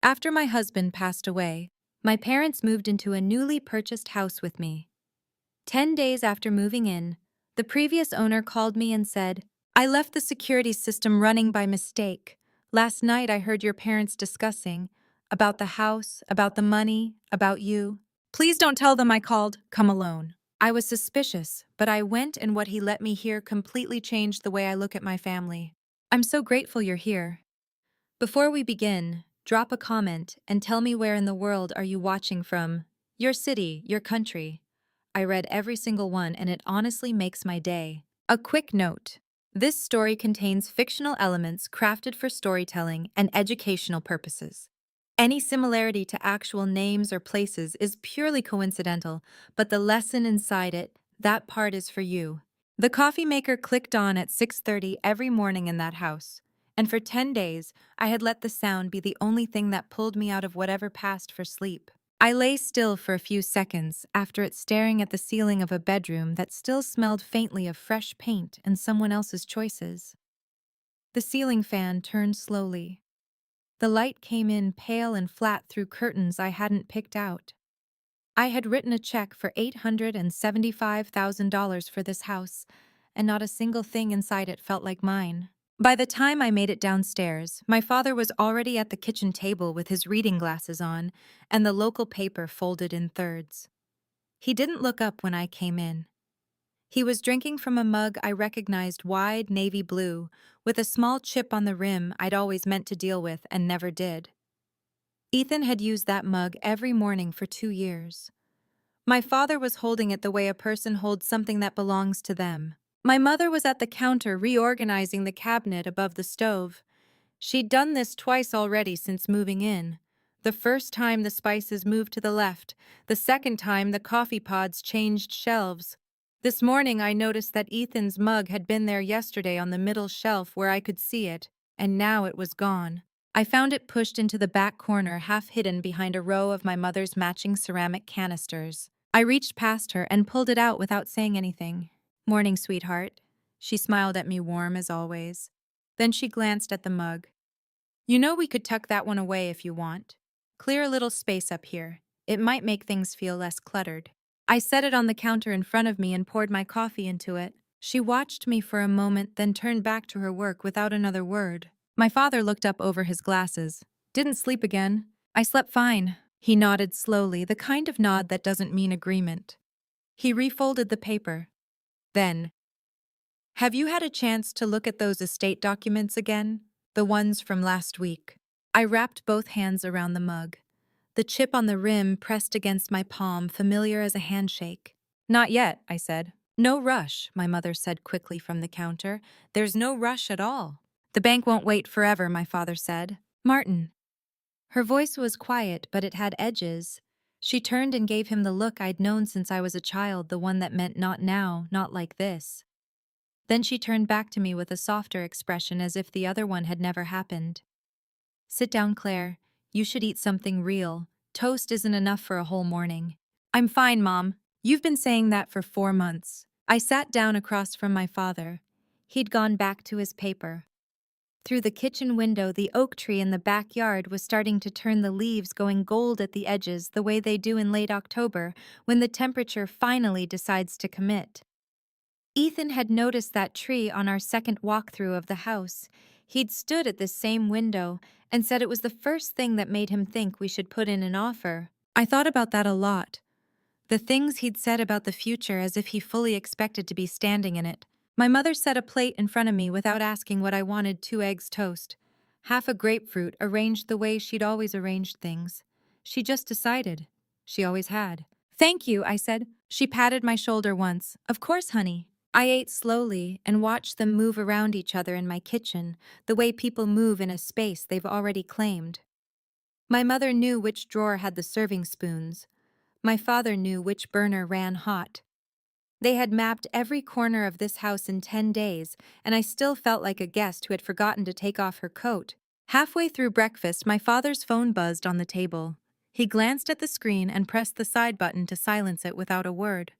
After my husband passed away, my parents moved into a newly purchased house with me. 10 days after moving in, the previous owner called me and said, "I left the security system running by mistake. Last night I heard your parents discussing about the house, about the money, about you. Please don't tell them I called. Come alone." I was suspicious, but I went, and what he let me hear completely changed the way I look at my family. I'm so grateful you're here. Before we begin, drop a comment and tell me where in the world are you watching from. Your city, your country. I read every single one, and it honestly makes my day. A quick note. This story contains fictional elements crafted for storytelling and educational purposes. Any similarity to actual names or places is purely coincidental, but the lesson inside it, that part is for you. The coffee maker clicked on at 6:30 every morning in that house, and for 10 days, I had let the sound be the only thing that pulled me out of whatever passed for sleep. I lay still for a few seconds after it, staring at the ceiling of a bedroom that still smelled faintly of fresh paint and someone else's choices. The ceiling fan turned slowly. The light came in pale and flat through curtains I hadn't picked out. I had written a check for $875,000 for this house, and not a single thing inside it felt like mine. By the time I made it downstairs, my father was already at the kitchen table with his reading glasses on and the local paper folded in thirds. He didn't look up when I came in. He was drinking from a mug I recognized, wide navy blue, with a small chip on the rim I'd always meant to deal with and never did. Ethan had used that mug every morning for 2 years. My father was holding it the way a person holds something that belongs to them. My mother was at the counter reorganizing the cabinet above the stove. She'd done this twice already since moving in. The first time the spices moved to the left, the second time the coffee pods changed shelves. This morning I noticed that Ethan's mug had been there yesterday on the middle shelf where I could see it, and now it was gone. I found it pushed into the back corner, half hidden behind a row of my mother's matching ceramic canisters. I reached past her and pulled it out without saying anything. "Morning, sweetheart." She smiled at me, warm as always. Then she glanced at the mug. "You know, we could tuck that one away if you want. Clear a little space up here. It might make things feel less cluttered." I set it on the counter in front of me and poured my coffee into it. She watched me for a moment, then turned back to her work without another word. My father looked up over his glasses. "Didn't sleep again?" "I slept fine." He nodded slowly, the kind of nod that doesn't mean agreement. He refolded the paper. Then, "Have you had a chance to look at those estate documents again? The ones from last week?" I wrapped both hands around the mug. The chip on the rim pressed against my palm, familiar as a handshake. "Not yet," I said. "No rush," my mother said quickly from the counter. "There's no rush at all." "The bank won't wait forever," my father said. "Martin." Her voice was quiet, but it had edges. She turned and gave him the look I'd known since I was a child, the one that meant not now, not like this. Then she turned back to me with a softer expression, as if the other one had never happened. "Sit down, Claire. You should eat something real. Toast isn't enough for a whole morning." "I'm fine, Mom. You've been saying that for 4 months." I sat down across from my father. He'd gone back to his paper. Through the kitchen window, the oak tree in the backyard was starting to turn the leaves, going gold at the edges the way they do in late October when the temperature finally decides to commit. Ethan had noticed that tree on our second walkthrough of the house. He'd stood at this same window and said it was the first thing that made him think we should put in an offer. I thought about that a lot. The things he'd said about the future, as if he fully expected to be standing in it. My mother set a plate in front of me without asking what I wanted: 2 eggs toast. Half a grapefruit, arranged the way she'd always arranged things. She just decided. She always had. "Thank you," I said. She patted my shoulder once. "Of course, honey." I ate slowly and watched them move around each other in my kitchen, the way people move in a space they've already claimed. My mother knew which drawer had the serving spoons. My father knew which burner ran hot. They had mapped every corner of this house in 10 days, and I still felt like a guest who had forgotten to take off her coat. Halfway through breakfast, my father's phone buzzed on the table. He glanced at the screen and pressed the side button to silence it without a word.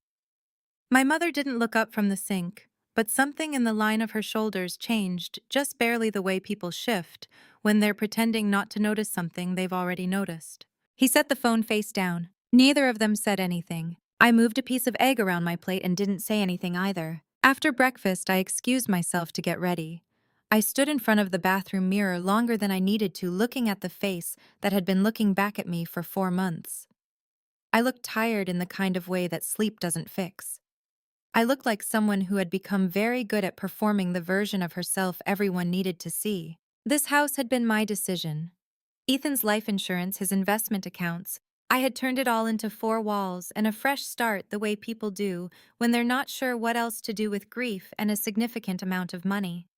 My mother didn't look up from the sink, but something in the line of her shoulders changed, just barely, the way people shift when they're pretending not to notice something they've already noticed. He set the phone face down. Neither of them said anything. I moved a piece of egg around my plate and didn't say anything either. After breakfast, I excused myself to get ready. I stood in front of the bathroom mirror longer than I needed to, looking at the face that had been looking back at me for 4 months. I looked tired in the kind of way that sleep doesn't fix. I looked like someone who had become very good at performing the version of herself everyone needed to see. This house had been my decision. Ethan's life insurance, his investment accounts. I had turned it all into four walls and a fresh start the way people do when they're not sure what else to do with grief and a significant amount of money.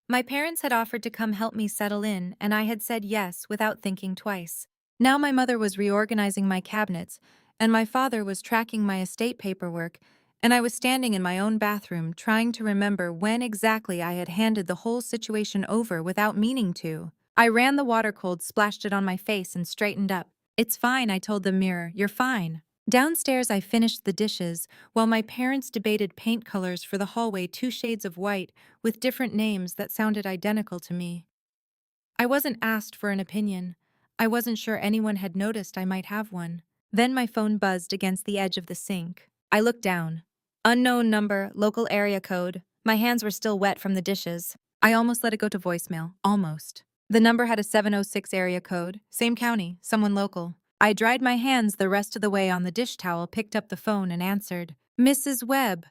My parents had offered to come help me settle in, and I had said yes without thinking twice. Now my mother was reorganizing my cabinets, and my father was tracking my estate paperwork, and I was standing in my own bathroom trying to remember when exactly I had handed the whole situation over without meaning to. I ran the water cold, splashed it on my face, and straightened up. "It's fine," I told the mirror. "You're fine." Downstairs, I finished the dishes, while my parents debated paint colors for the hallway, 2 shades of white, with different names that sounded identical to me. I wasn't asked for an opinion. I wasn't sure anyone had noticed I might have one. Then my phone buzzed against the edge of the sink. I looked down. Unknown number, local area code. My hands were still wet from the dishes. I almost let it go to voicemail. Almost. The number had a 706 area code. Same county, someone local. I dried my hands the rest of the way on the dish towel, picked up the phone, and answered. "Mrs. Webb."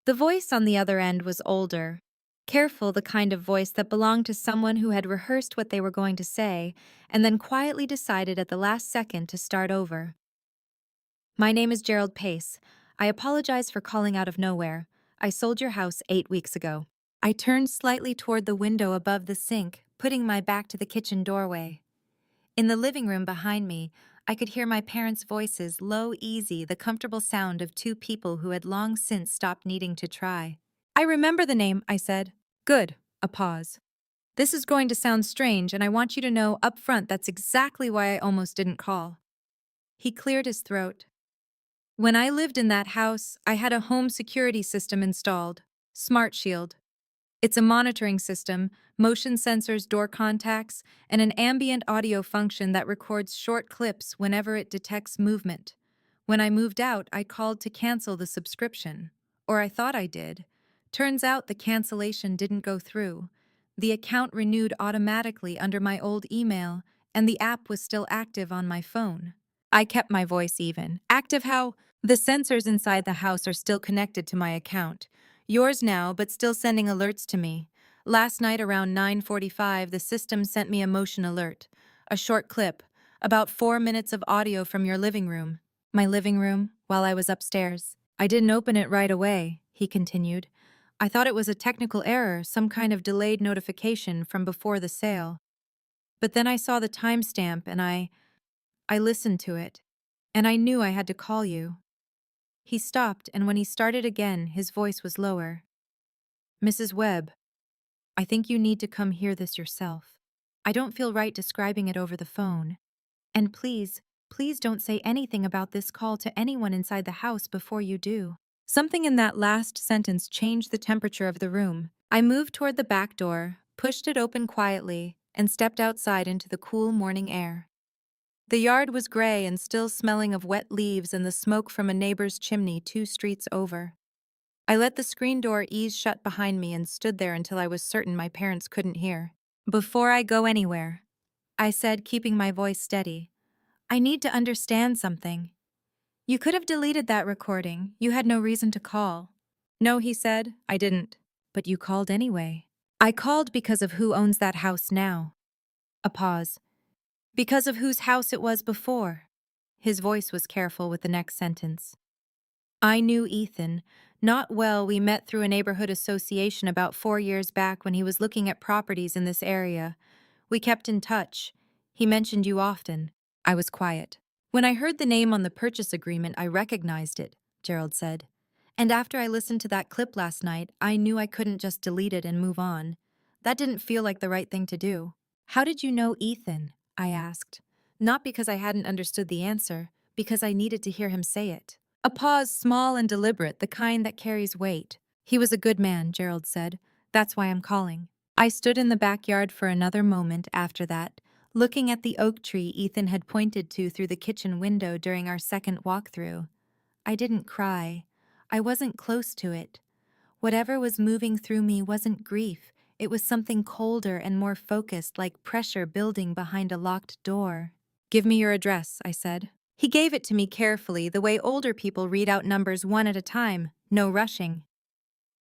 The voice on the other end was older. Careful, the kind of voice that belonged to someone who had rehearsed what they were going to say and then quietly decided at the last second to start over. "My name is Gerald Pace. I apologize for calling out of nowhere. I sold your house 8 weeks ago." I turned slightly toward the window above the sink, putting my back to the kitchen doorway. In the living room behind me, I could hear my parents' voices, low, easy, the comfortable sound of two people who had long since stopped needing to try. "I remember the name," I said. "Good." A pause. "This is going to sound strange, and I want you to know up front that's exactly why I almost didn't call." He cleared his throat. "When I lived in that house, I had a home security system installed. Smart Shield. It's a monitoring system, motion sensors, door contacts, and an ambient audio function that records short clips whenever it detects movement. When I moved out, I called to cancel the subscription. Or I thought I did. Turns out the cancellation didn't go through. The account renewed automatically under my old email, and the app was still active on my phone." I kept my voice even. "Active how?" "The sensors inside the house are still connected to my account. Yours now, but still sending alerts to me. Last night around 9:45, the system sent me a motion alert. A short clip, about 4 minutes of audio from your living room." "My living room?" "While I was upstairs. I didn't open it right away," he continued. "I thought it was a technical error, some kind of delayed notification from before the sale. But then I saw the timestamp and I listened to it. And I knew I had to call you." He stopped, and when he started again, his voice was lower. "Mrs. Webb, I think you need to come hear this yourself. I don't feel right describing it over the phone. And please, please don't say anything about this call to anyone inside the house before you do." Something in that last sentence changed the temperature of the room. I moved toward the back door, pushed it open quietly, and stepped outside into the cool morning air. The yard was gray and still smelling of wet leaves and the smoke from a neighbor's chimney 2 streets over. I let the screen door ease shut behind me and stood there until I was certain my parents couldn't hear. "Before I go anywhere," I said, keeping my voice steady, "I need to understand something. You could have deleted that recording. You had no reason to call." "No," he said, "I didn't." "But you called anyway." "I called because of who owns that house now." A pause. "Because of whose house it was before." His voice was careful with the next sentence. "I knew Ethan. Not well. We met through a neighborhood association about 4 years back when he was looking at properties in this area. We kept in touch. He mentioned you often." I was quiet. "When I heard the name on the purchase agreement, I recognized it," Gerald said. "And after I listened to that clip last night, I knew I couldn't just delete it and move on. That didn't feel like the right thing to do." "How did you know Ethan?" I asked. Not because I hadn't understood the answer, because I needed to hear him say it. A pause, small and deliberate, the kind that carries weight. "He was a good man," Gerald said. "That's why I'm calling." I stood in the backyard for another moment after that, looking at the oak tree Ethan had pointed to through the kitchen window during our second walkthrough. I didn't cry. I wasn't close to it. Whatever was moving through me wasn't grief. It was something colder and more focused, like pressure building behind a locked door. "Give me your address," I said. He gave it to me carefully, the way older people read out numbers one at a time, no rushing.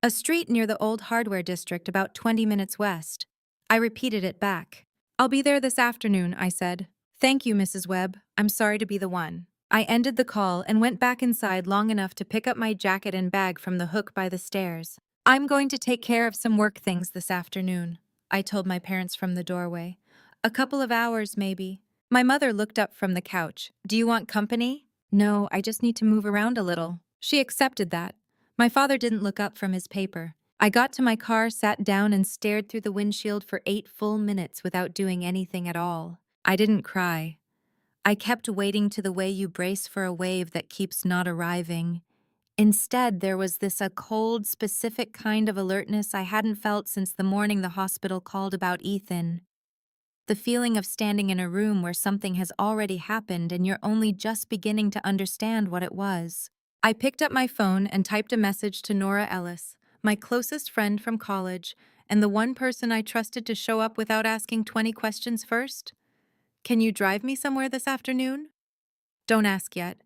"A street near the old hardware district about 20 minutes west." I repeated it back. "I'll be there this afternoon," I said. "Thank you, Mrs. Webb. I'm sorry to be the one." I ended the call and went back inside long enough to pick up my jacket and bag from the hook by the stairs. "I'm going to take care of some work things this afternoon," I told my parents from the doorway. "A couple of hours, maybe." My mother looked up from the couch. "Do you want company?" "No, I just need to move around a little." She accepted that. My father didn't look up from his paper. I got to my car, sat down, and stared through the windshield for 8 full minutes without doing anything at all. I didn't cry. I kept waiting to the way you brace for a wave that keeps not arriving. Instead, there was a cold, specific kind of alertness I hadn't felt since the morning the hospital called about Ethan. The feeling of standing in a room where something has already happened and you're only just beginning to understand what it was. I picked up my phone and typed a message to Nora Ellis, my closest friend from college, and the one person I trusted to show up without asking 20 questions first. "Can you drive me somewhere this afternoon?" "Don't ask yet.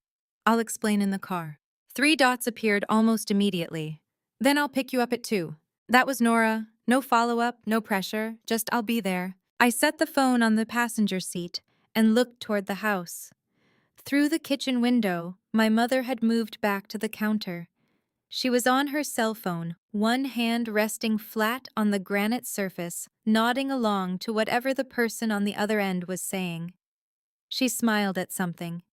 I'll explain in the car." 3 dots appeared almost immediately. "Then I'll pick you up at 2. That was Nora. No follow-up, no pressure, just "I'll be there." I set the phone on the passenger seat and looked toward the house. Through the kitchen window, my mother had moved back to the counter. She was on her cell phone, one hand resting flat on the granite surface, nodding along to whatever the person on the other end was saying. She smiled at something.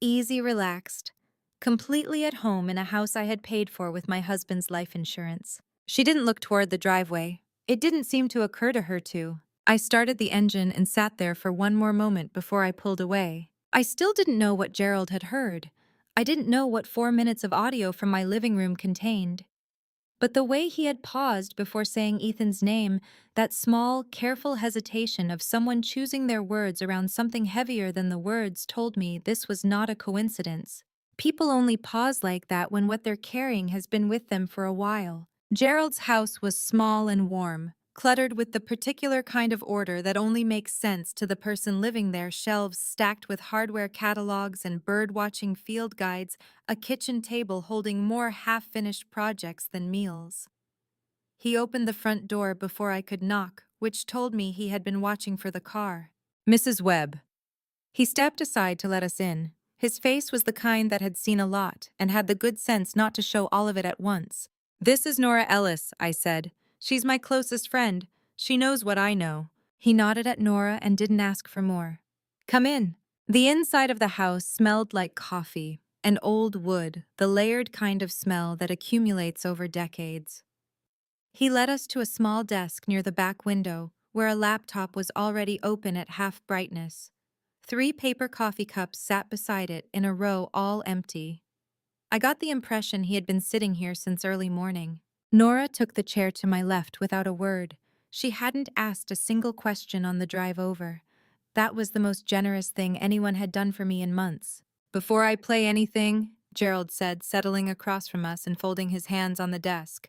Easy, relaxed. Completely at home in a house I had paid for with my husband's life insurance. She didn't look toward the driveway. It didn't seem to occur to her to. I started the engine and sat there for one more moment before I pulled away. I still didn't know what Gerald had heard. I didn't know what 4 minutes of audio from my living room contained. But the way he had paused before saying Ethan's name, that small, careful hesitation of someone choosing their words around something heavier than the words, told me this was not a coincidence. People only pause like that when what they're carrying has been with them for a while. Gerald's house was small and warm, cluttered with the particular kind of order that only makes sense to the person living there, shelves stacked with hardware catalogs and bird-watching field guides, a kitchen table holding more half-finished projects than meals. He opened the front door before I could knock, which told me he had been watching for the car. "Mrs. Webb." He stepped aside to let us in. His face was the kind that had seen a lot and had the good sense not to show all of it at once. "This is Nora Ellis," I said. "She's my closest friend. She knows what I know." He nodded at Nora and didn't ask for more. "Come in." The inside of the house smelled like coffee and old wood, the layered kind of smell that accumulates over decades. He led us to a small desk near the back window, where a laptop was already open at half brightness. 3 paper coffee cups sat beside it in a row, all empty. I got the impression he had been sitting here since early morning. Nora took the chair to my left without a word. She hadn't asked a single question on the drive over. That was the most generous thing anyone had done for me in months. "Before I play anything," Gerald said, settling across from us and folding his hands on the desk,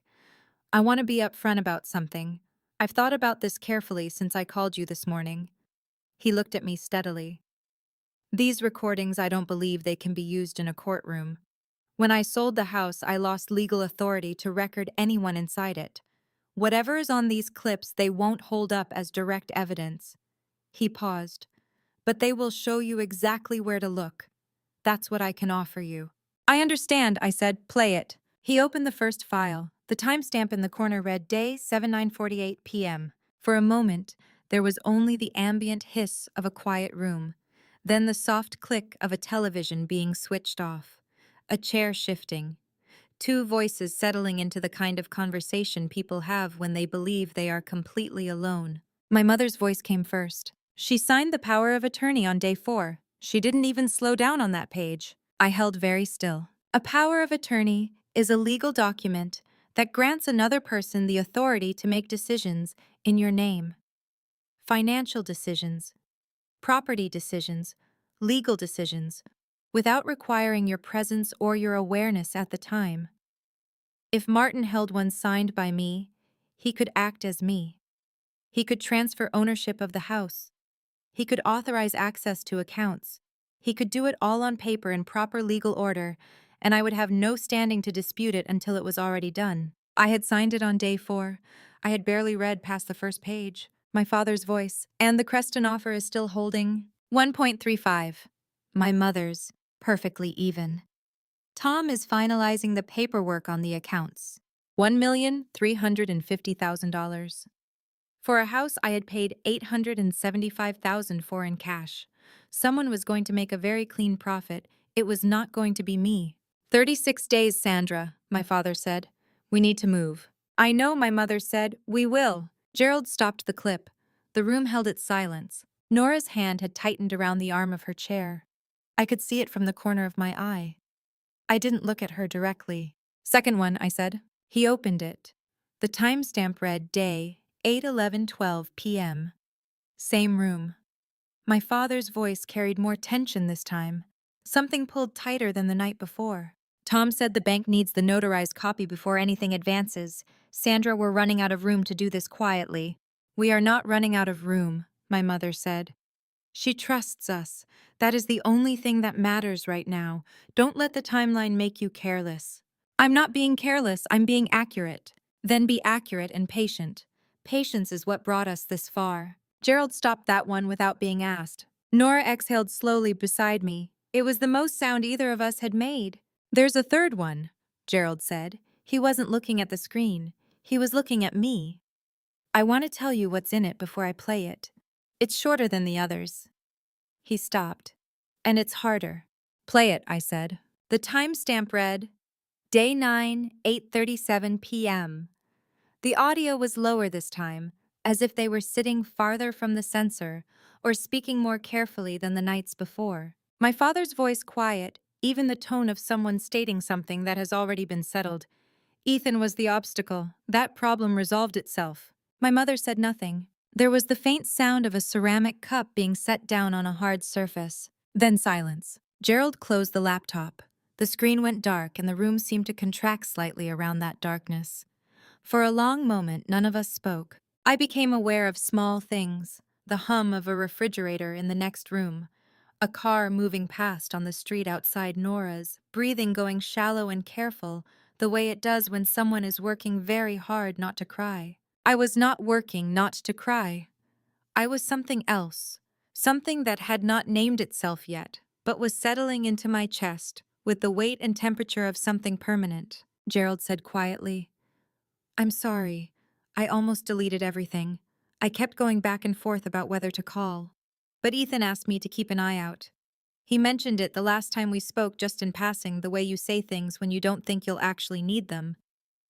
"I want to be upfront about something. I've thought about this carefully since I called you this morning." He looked at me steadily. "These recordings, I don't believe they can be used in a courtroom. When I sold the house, I lost legal authority to record anyone inside it. Whatever is on these clips, they won't hold up as direct evidence." He paused. "But they will show you exactly where to look. That's what I can offer you." "I understand," I said. "Play it." He opened the first file. The timestamp in the corner read day 7:9:48 p.m. For a moment, there was only the ambient hiss of a quiet room, then the soft click of a television being switched off, a chair shifting, 2 voices settling into the kind of conversation people have when they believe they are completely alone. My mother's voice came first. "She signed the power of attorney on day 4. She didn't even slow down on that page." I held very still. A power of attorney is a legal document that grants another person the authority to make decisions in your name. Financial decisions, property decisions, legal decisions, without requiring your presence or your awareness at the time. If Martin held one signed by me, he could act as me. He could transfer ownership of the house. He could authorize access to accounts. He could do it all on paper in proper legal order, and I would have no standing to dispute it until it was already done. I had signed it on day 4. I had barely read past the first page. My father's voice, and the Creston offer is still holding 1.35. My mother's, perfectly even. Tom is finalizing the paperwork on the accounts. $1,350,000. For a house I had paid $875,000 for in cash. Someone was going to make a very clean profit. It was not going to be me. 36 days, Sandra, my father said. We need to move. I know, my mother said. We will. Gerald stopped the clip. The room held its silence. Nora's hand had tightened around the arm of her chair. I could see it from the corner of my eye. I didn't look at her directly. Second one, I said. He opened it. The timestamp read day, 8:11:12 p.m. Same room. My father's voice carried more tension this time. Something pulled tighter than the night before. Tom said the bank needs the notarized copy before anything advances. Sandra, we're running out of room to do this quietly. We are not running out of room, my mother said. She trusts us. That is the only thing that matters right now. Don't let the timeline make you careless. I'm not being careless, I'm being accurate. Then be accurate and patient. Patience is what brought us this far. Gerald stopped that one without being asked. Nora exhaled slowly beside me. It was the most sound either of us had made. There's a third one, Gerald said. He wasn't looking at the screen. He was looking at me. I want to tell you what's in it before I play it. It's shorter than the others. He stopped. And it's harder. Play it, I said. The timestamp read, Day 9, 8:37 p.m. The audio was lower this time, as if they were sitting farther from the sensor or speaking more carefully than the nights before. My father's voice quiet, even the tone of someone stating something that has already been settled. Ethan was the obstacle. That problem resolved itself. My mother said nothing. There was the faint sound of a ceramic cup being set down on a hard surface. Then silence. Gerald closed the laptop. The screen went dark and the room seemed to contract slightly around that darkness. For a long moment, none of us spoke. I became aware of small things, the hum of a refrigerator in the next room, a car moving past on the street outside Nora's, breathing going shallow and careful, the way it does when someone is working very hard not to cry. I was not working not to cry. I was something else, something that had not named itself yet, but was settling into my chest with the weight and temperature of something permanent. Gerald said quietly, I'm sorry. I almost deleted everything. I kept going back and forth about whether to call. But Ethan asked me to keep an eye out. He mentioned it the last time we spoke just in passing, the way you say things when you don't think you'll actually need them.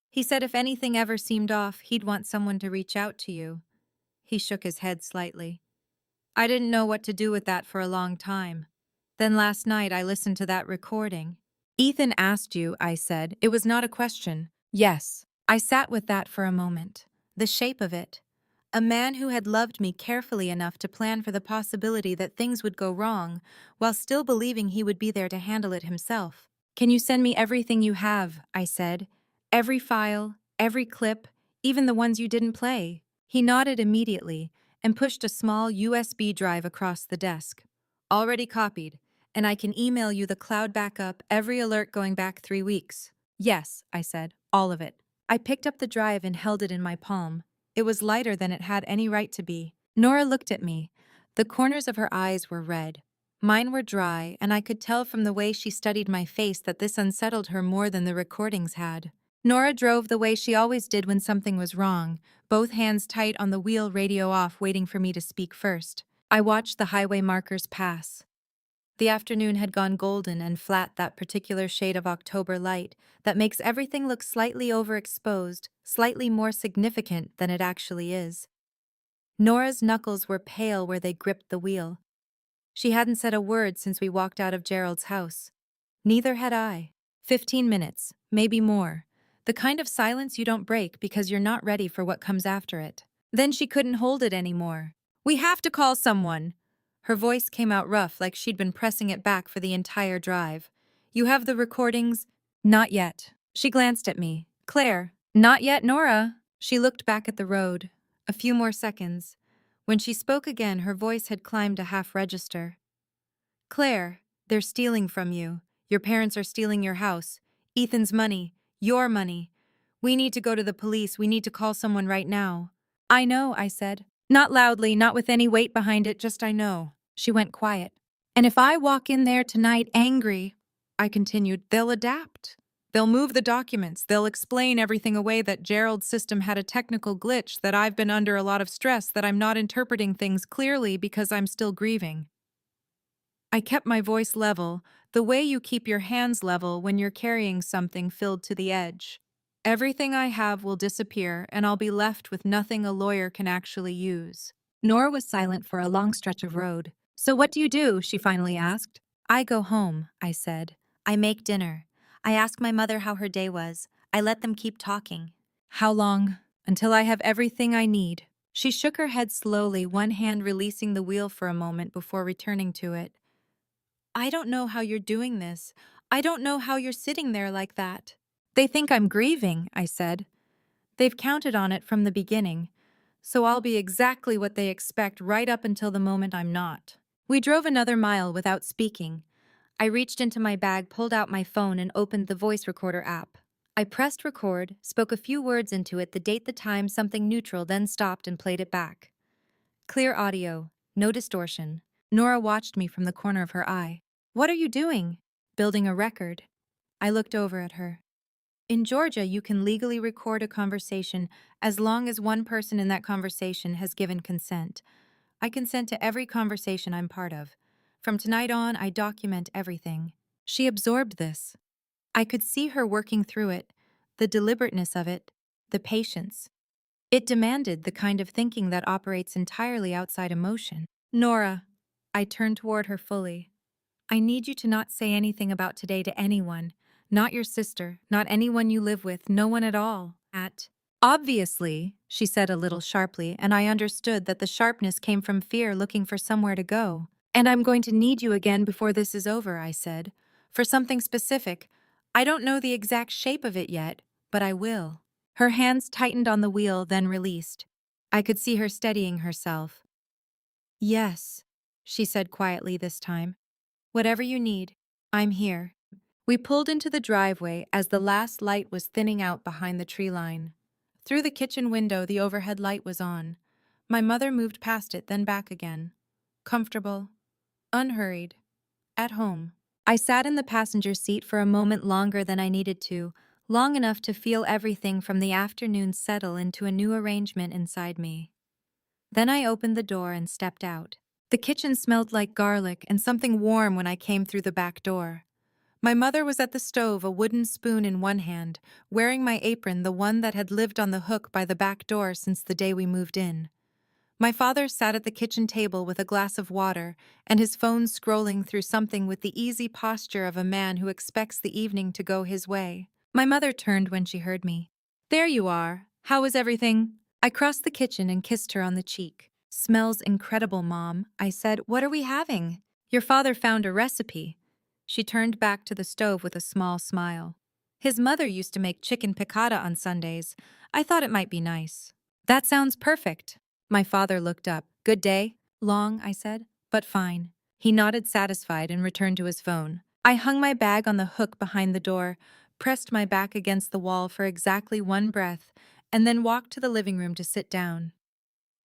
He said if anything ever seemed off, he'd want someone to reach out to you. He shook his head slightly. I didn't know what to do with that for a long time. Then last night I listened to that recording. Ethan asked you, I said. It was not a question. Yes. I sat with that for a moment. The shape of it. A man who had loved me carefully enough to plan for the possibility that things would go wrong, while still believing he would be there to handle it himself. Can you send me everything you have? I said. Every file, every clip, even the ones you didn't play. He nodded immediately and pushed a small USB drive across the desk. Already copied, and I can email you the cloud backup, every alert going back 3 weeks. Yes, I said, all of it. I picked up the drive and held it in my palm. It was lighter than it had any right to be. Nora looked at me. The corners of her eyes were red. Mine were dry, and I could tell from the way she studied my face that this unsettled her more than the recordings had. Nora drove the way she always did when something was wrong, both hands tight on the wheel, radio off, waiting for me to speak first. I watched the highway markers pass. The afternoon had gone golden and flat, that particular shade of October light that makes everything look slightly overexposed, slightly more significant than it actually is. Nora's knuckles were pale where they gripped the wheel. She hadn't said a word since we walked out of Gerald's house. Neither had I. 15 minutes, maybe more. The kind of silence you don't break because you're not ready for what comes after it. Then she couldn't hold it anymore. "We have to call someone." Her voice came out rough, like she'd been pressing it back for the entire drive. "You have the recordings?" "Not yet." She glanced at me. "Claire." "Not yet, Nora." She looked back at the road. A few more seconds. When she spoke again, her voice had climbed a half register. "Claire, they're stealing from you. Your parents are stealing your house. Ethan's money. Your money. We need to go to the police. We need to call someone right now." "I know," I said. Not loudly, not with any weight behind it, just I know. She went quiet. "And if I walk in there tonight angry," I continued, "they'll adapt. They'll move the documents. They'll explain everything away, that Gerald's system had a technical glitch, that I've been under a lot of stress, that I'm not interpreting things clearly because I'm still grieving." I kept my voice level, the way you keep your hands level when you're carrying something filled to the edge. "Everything I have will disappear, and I'll be left with nothing a lawyer can actually use." Nora was silent for a long stretch of road. "So what do you do?" she finally asked. "I go home," I said. "I make dinner. I ask my mother how her day was. I let them keep talking." "How long?" "Until I have everything I need." She shook her head slowly, one hand releasing the wheel for a moment before returning to it. "I don't know how you're doing this. I don't know how you're sitting there like that." "They think I'm grieving," I said. "They've counted on it from the beginning, so I'll be exactly what they expect right up until the moment I'm not." We drove another mile without speaking. I reached into my bag, pulled out my phone, and opened the voice recorder app. I pressed record, spoke a few words into it, the date, the time, something neutral, then stopped and played it back. Clear audio, no distortion. Nora watched me from the corner of her eye. "What are you doing?" "Building a record." I looked over at her. "In Georgia, you can legally record a conversation as long as one person in that conversation has given consent. I consent to every conversation I'm part of. From tonight on, I document everything." She absorbed this. I could see her working through it, the deliberateness of it, the patience. It demanded the kind of thinking that operates entirely outside emotion. "Nora," I turned toward her fully. "I need you to not say anything about today to anyone. Not your sister, not anyone you live with, no one at all. Obviously," she said a little sharply, and I understood that the sharpness came from fear, looking for somewhere to go. "And I'm going to need you again before this is over," I said. "For something specific. I don't know the exact shape of it yet, but I will." Her hands tightened on the wheel, then released. I could see her steadying herself. "Yes," she said quietly this time. "Whatever you need, I'm here." We pulled into the driveway as the last light was thinning out behind the tree line. Through the kitchen window, the overhead light was on. My mother moved past it, then back again. Comfortable, unhurried, at home. I sat in the passenger seat for a moment longer than I needed to, long enough to feel everything from the afternoon settle into a new arrangement inside me. Then I opened the door and stepped out. The kitchen smelled like garlic and something warm when I came through the back door. My mother was at the stove, a wooden spoon in one hand, wearing my apron, the one that had lived on the hook by the back door since the day we moved in. My father sat at the kitchen table with a glass of water and his phone scrolling through something with the easy posture of a man who expects the evening to go his way. My mother turned when she heard me. "There you are. How is everything?" I crossed the kitchen and kissed her on the cheek. "Smells incredible, Mom," I said. "What are we having?" "Your father found a recipe." She turned back to the stove with a small smile. "His mother used to make chicken piccata on Sundays. I thought it might be nice." "That sounds perfect." My father looked up. "Good day?" "Long," I said, "but fine." He nodded satisfied and returned to his phone. I hung my bag on the hook behind the door, pressed my back against the wall for exactly one breath, and then walked to the living room to sit down.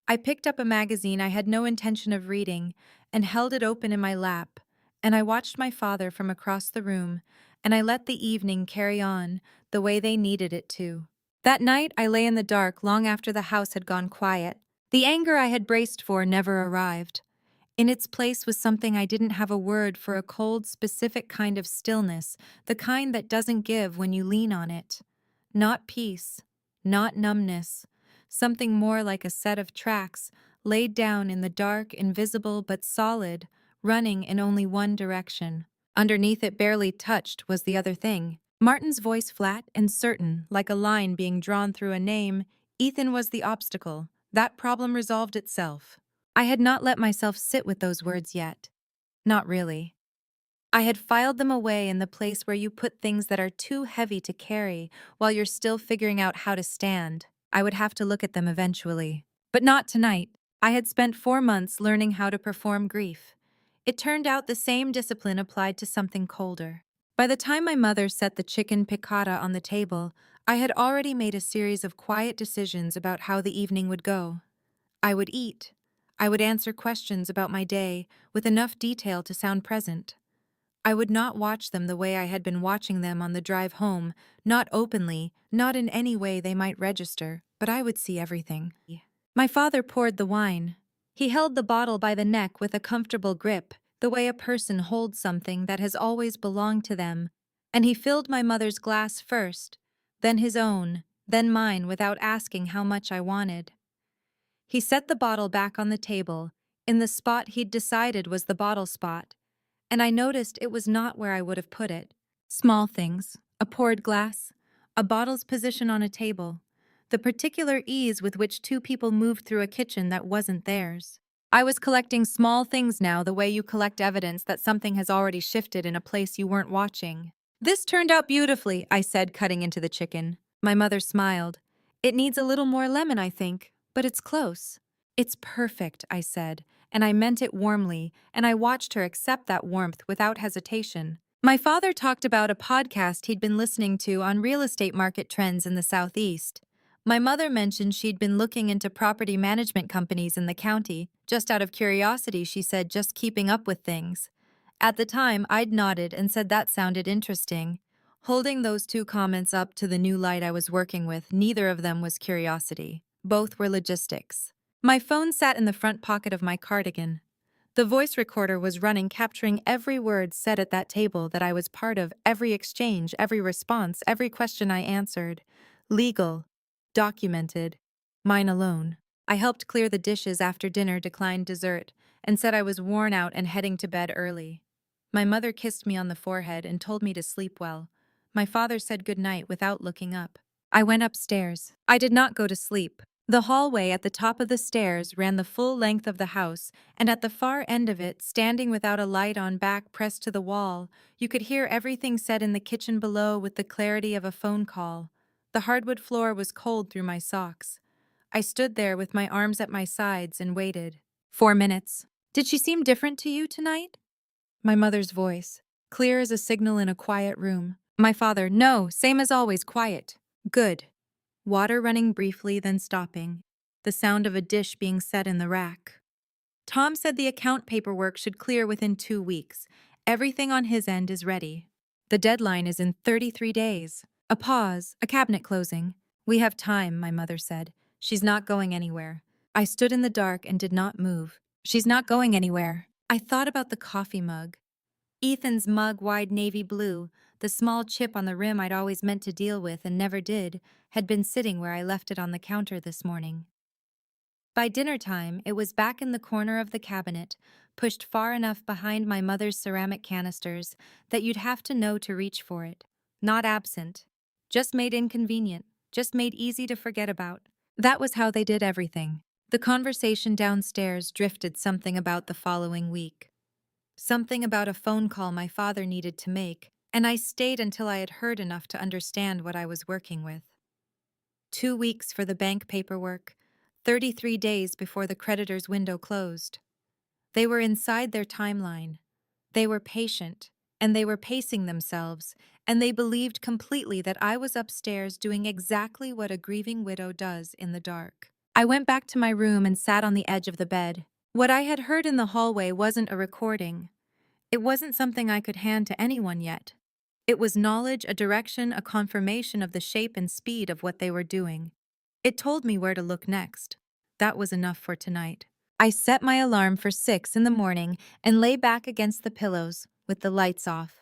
I picked up a magazine I had no intention of reading and held it open in my lap, and I watched my father from across the room, and I let the evening carry on the way they needed it to. That night, I lay in the dark long after the house had gone quiet. The anger I had braced for never arrived. In its place was something I didn't have a word for, a cold, specific kind of stillness, the kind that doesn't give when you lean on it. Not peace, not numbness, something more like a set of tracks laid down in the dark, invisible but solid, running in only one direction. Underneath it, barely touched, was the other thing. Martin's voice, flat and certain, like a line being drawn through a name. Ethan was the obstacle, That problem resolved itself. I had not let myself sit with those words yet. Not really. I had filed them away in the place where you put things that are too heavy to carry while you're still figuring out how to stand. I would have to look at them eventually. But not tonight. I had spent 4 months learning how to perform grief. It turned out the same discipline applied to something colder. By the time my mother set the chicken piccata on the table, I had already made a series of quiet decisions about how the evening would go. I would eat. I would answer questions about my day with enough detail to sound present. I would not watch them the way I had been watching them on the drive home, not openly, not in any way they might register, but I would see everything. My father poured the wine. He held the bottle by the neck with a comfortable grip, the way a person holds something that has always belonged to them, and he filled my mother's glass first, then his own, then mine without asking how much I wanted. He set the bottle back on the table, in the spot he'd decided was the bottle spot, and I noticed it was not where I would have put it. Small things, a poured glass, a bottle's position on a table, the particular ease with which two people moved through a kitchen that wasn't theirs. I was collecting small things now the way you collect evidence that something has already shifted in a place you weren't watching. This turned out beautifully, I said, cutting into the chicken. My mother smiled. It needs a little more lemon, I think, but it's close. It's perfect, I said, and I meant it warmly, and I watched her accept that warmth without hesitation. My father talked about a podcast he'd been listening to on real estate market trends in the Southeast. My mother mentioned she'd been looking into property management companies in the county. Just out of curiosity, she said, just keeping up with things. At the time, I'd nodded and said that sounded interesting. Holding those two comments up to the new light I was working with, neither of them was curiosity. Both were logistics. My phone sat in the front pocket of my cardigan. The voice recorder was running, capturing every word said at that table that I was part of, every exchange, every response, every question I answered. Legal. Documented. Mine alone. I helped clear the dishes after dinner, declined dessert, and said I was worn out and heading to bed early. My mother kissed me on the forehead and told me to sleep well. My father said good night without looking up. I went upstairs. I did not go to sleep. The hallway at the top of the stairs ran the full length of the house, and at the far end of it, standing without a light on, back pressed to the wall, you could hear everything said in the kitchen below with the clarity of a phone call. The hardwood floor was cold through my socks. I stood there with my arms at my sides and waited. 4 minutes. Did she seem different to you tonight? My mother's voice, clear as a signal in a quiet room. My father, no, same as always, quiet. Good. Water running briefly, then stopping. The sound of a dish being set in the rack. Tom said the account paperwork should clear within 2 weeks. Everything on his end is ready. The deadline is in 33 days. A pause, a cabinet closing. We have time, my mother said. She's not going anywhere. I stood in the dark and did not move. She's not going anywhere. I thought about the coffee mug. Ethan's mug, wide navy blue, the small chip on the rim I'd always meant to deal with and never did, had been sitting where I left it on the counter this morning. By dinner time, it was back in the corner of the cabinet, pushed far enough behind my mother's ceramic canisters that you'd have to know to reach for it. Not absent. Just made inconvenient. Just made easy to forget about. That was how they did everything. The conversation downstairs drifted something about the following week. Something about a phone call my father needed to make, and I stayed until I had heard enough to understand what I was working with. 2 weeks for the bank paperwork, 33 days before the creditor's window closed. They were inside their timeline. They were patient, and they were pacing themselves, and they believed completely that I was upstairs doing exactly what a grieving widow does in the dark. I went back to my room and sat on the edge of the bed. What I had heard in the hallway wasn't a recording. It wasn't something I could hand to anyone yet. It was knowledge, a direction, a confirmation of the shape and speed of what they were doing. It told me where to look next. That was enough for tonight. I set my alarm for 6 in the morning and lay back against the pillows with the lights off.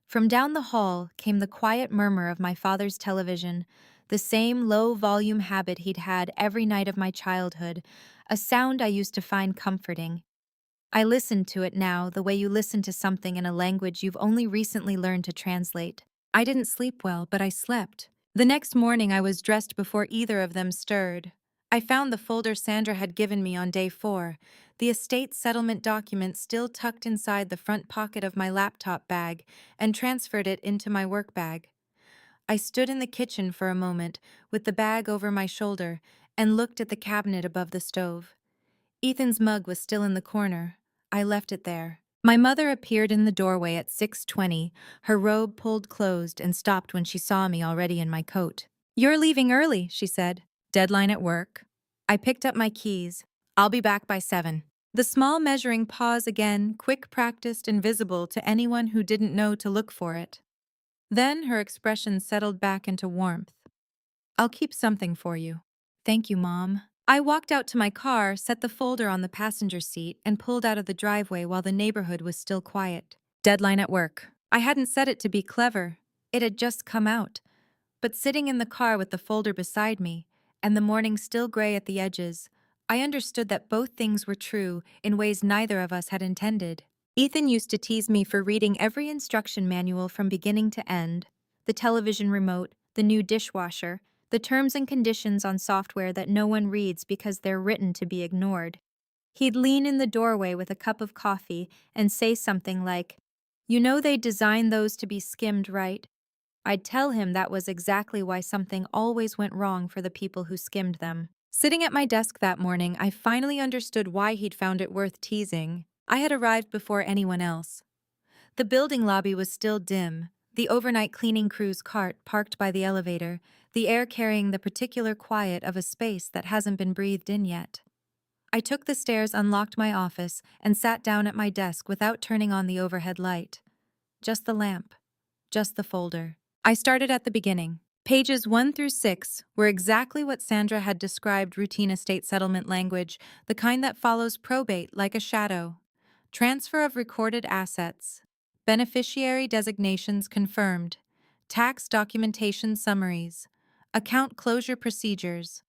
From down the hall came the quiet murmur of my father's television, the same low-volume habit he'd had every night of my childhood, a sound I used to find comforting. I listened to it now the way you listen to something in a language you've only recently learned to translate. I didn't sleep well, but I slept. The next morning I was dressed before either of them stirred. I found the folder Sandra had given me on day 4, the estate settlement document still tucked inside the front pocket of my laptop bag, and transferred it into my work bag. I stood in the kitchen for a moment, with the bag over my shoulder, and looked at the cabinet above the stove. Ethan's mug was still in the corner. I left it there. My mother appeared in the doorway at 6:20, her robe pulled closed, and stopped when she saw me already in my coat. "You're leaving early," she said. "Deadline at work." I picked up my keys. "I'll be back by 7." The small measuring pause again, quick practiced and visible to anyone who didn't know to look for it. Then her expression settled back into warmth. "I'll keep something for you." "Thank you, Mom." I walked out to my car, set the folder on the passenger seat, and pulled out of the driveway while the neighborhood was still quiet. Deadline at work. I hadn't said it to be clever. It had just come out. But sitting in the car with the folder beside me, and the morning still gray at the edges, I understood that both things were true in ways neither of us had intended. Ethan used to tease me for reading every instruction manual from beginning to end: the television remote, the new dishwasher, the terms and conditions on software that no one reads because they're written to be ignored. He'd lean in the doorway with a cup of coffee and say something like, "You know they designed those to be skimmed, right?" I'd tell him that was exactly why something always went wrong for the people who skimmed them. Sitting at my desk that morning, I finally understood why he'd found it worth teasing. I had arrived before anyone else. The building lobby was still dim, the overnight cleaning crew's cart parked by the elevator, the air carrying the particular quiet of a space that hasn't been breathed in yet. I took the stairs, unlocked my office, and sat down at my desk without turning on the overhead light. Just the lamp. Just the folder. I started at the beginning. Pages 1 through 6 were exactly what Sandra had described: routine estate settlement language, the kind that follows probate like a shadow. Transfer of recorded assets. Beneficiary designations confirmed. Tax documentation summaries. Account closure procedures.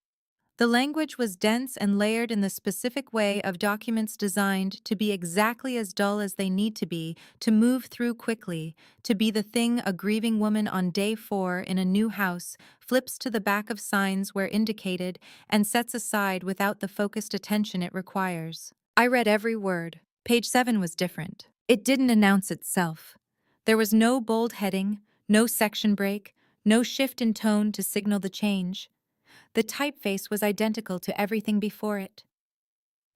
The language was dense and layered in the specific way of documents designed to be exactly as dull as they need to be, to move through quickly, to be the thing a grieving woman on day 4 in a new house flips to the back of signs where indicated and sets aside without the focused attention it requires. I read every word. Page 7 was different. It didn't announce itself. There was no bold heading, no section break, no shift in tone to signal the change. The typeface was identical to everything before it.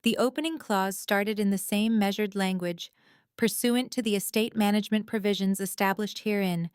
The opening clause started in the same measured language, pursuant to the estate management provisions established herein,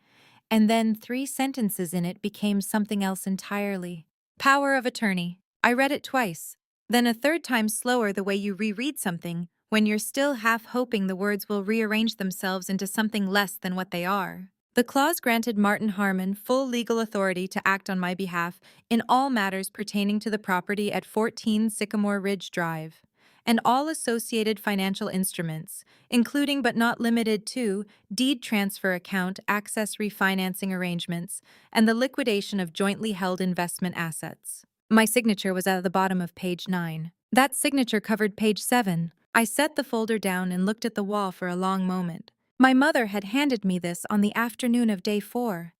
and then 3 sentences in it became something else entirely. Power of attorney. I read it twice, then a third time slower, the way you reread something when you're still half hoping the words will rearrange themselves into something less than what they are. The clause granted Martin Harmon full legal authority to act on my behalf in all matters pertaining to the property at 14 Sycamore Ridge Drive, and all associated financial instruments, including but not limited to deed transfer account access refinancing arrangements and the liquidation of jointly held investment assets. My signature was at the bottom of page 9. That signature covered page 7. I set the folder down and looked at the wall for a long moment. My mother had handed me this on the afternoon of day 4.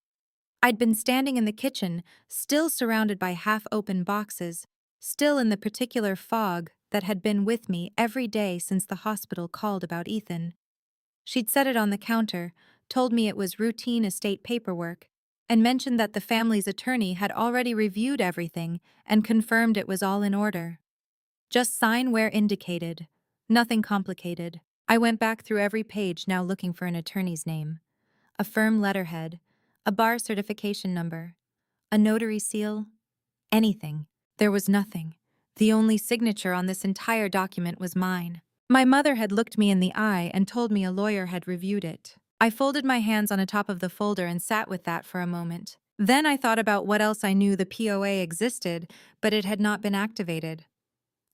I'd been standing in the kitchen, still surrounded by half-open boxes, still in the particular fog that had been with me every day since the hospital called about Ethan. She'd set it on the counter, told me it was routine estate paperwork, and mentioned that the family's attorney had already reviewed everything and confirmed it was all in order. Just sign where indicated. Nothing complicated. I went back through every page, now looking for an attorney's name. A firm letterhead, a bar certification number, a notary seal, anything. There was nothing. The only signature on this entire document was mine. My mother had looked me in the eye and told me a lawyer had reviewed it. I folded my hands on the top of the folder and sat with that for a moment. Then I thought about what else I knew: the POA existed, but it had not been activated.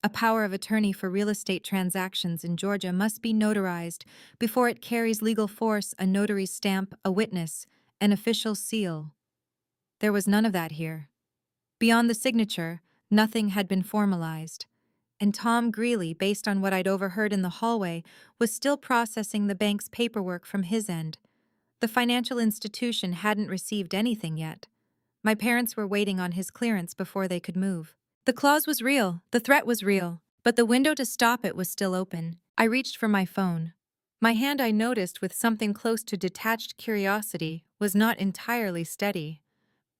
A power of attorney for real estate transactions in Georgia must be notarized before it carries legal force: a notary's stamp, a witness, an official seal. There was none of that here. Beyond the signature, nothing had been formalized. And Tom Greeley, based on what I'd overheard in the hallway, was still processing the bank's paperwork from his end. The financial institution hadn't received anything yet. My parents were waiting on his clearance before they could move. The clause was real, the threat was real, but the window to stop it was still open. I reached for my phone. My hand, I noticed with something close to detached curiosity, was not entirely steady.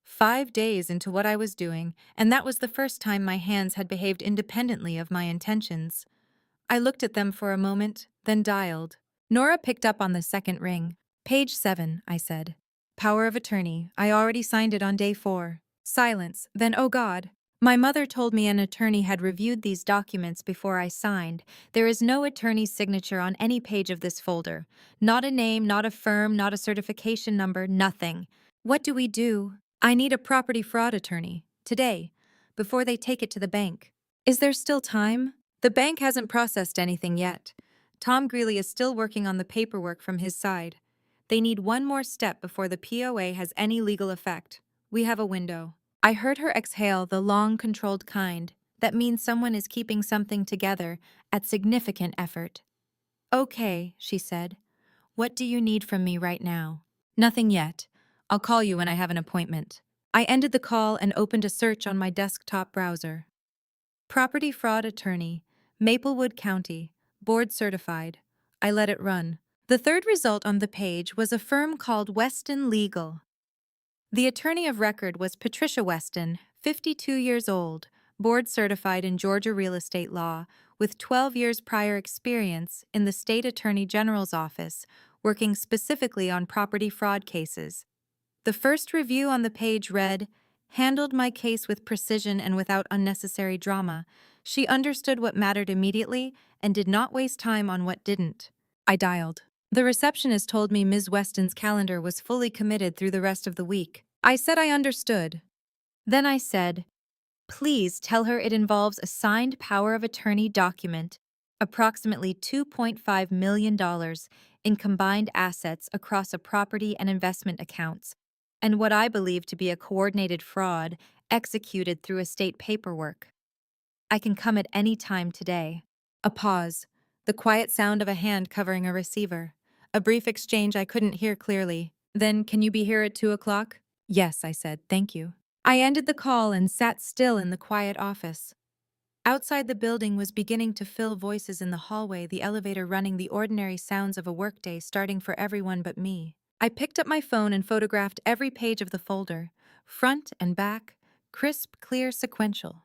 5 days into what I was doing, and that was the first time my hands had behaved independently of my intentions. I looked at them for a moment, then dialed. Nora picked up on the second ring. Page 7, I said. Power of attorney. I already signed it on day 4. Silence. Then, oh God. My mother told me an attorney had reviewed these documents before I signed. There is no attorney's signature on any page of this folder. Not a name, not a firm, not a certification number, nothing. What do we do? I need a property fraud attorney. Today. Before they take it to the bank. Is there still time? The bank hasn't processed anything yet. Tom Greeley is still working on the paperwork from his side. They need one more step before the POA has any legal effect. We have a window. I heard her exhale the long, controlled kind. That means someone is keeping something together at significant effort. Okay, she said. What do you need from me right now? Nothing yet. I'll call you when I have an appointment. I ended the call and opened a search on my desktop browser. Property fraud attorney, Maplewood County, board certified. I let it run. The third result on the page was a firm called Weston Legal. The attorney of record was Patricia Weston, 52 years old, board certified in Georgia real estate law, with 12 years prior experience in the state attorney general's office, working specifically on property fraud cases. The first review on the page read, handled my case with precision and without unnecessary drama. She understood what mattered immediately and did not waste time on what didn't. I dialed. The receptionist told me Ms. Weston's calendar was fully committed through the rest of the week. I said I understood. Then I said, please tell her it involves a signed power of attorney document, approximately $2.5 million in combined assets across a property and investment accounts, and what I believe to be a coordinated fraud executed through estate paperwork. I can come at any time today. A pause, the quiet sound of a hand covering a receiver. A brief exchange I couldn't hear clearly. Then, can you be here at 2 o'clock? Yes, I said, thank you. I ended the call and sat still in the quiet office. Outside the building was beginning to fill voices in the hallway, the elevator running the ordinary sounds of a workday starting for everyone but me. I picked up my phone and photographed every page of the folder, front and back, crisp, clear, sequential.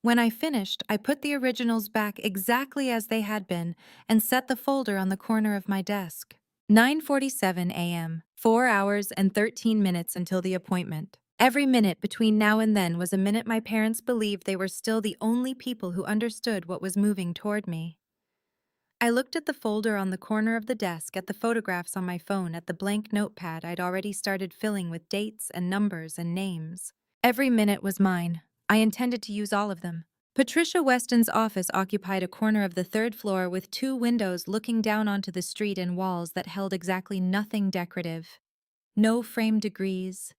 When I finished, I put the originals back exactly as they had been and set the folder on the corner of my desk. 9:47 a.m., 4 hours and 13 minutes until the appointment. Every minute between now and then was a minute my parents believed they were still the only people who understood what was moving toward me. I looked at the folder on the corner of the desk, at the photographs on my phone, at the blank notepad I'd already started filling with dates and numbers and names. Every minute was mine. I intended to use all of them. Patricia Weston's office occupied a corner of the third floor with 2 windows looking down onto the street and walls that held exactly nothing decorative. No framed degrees,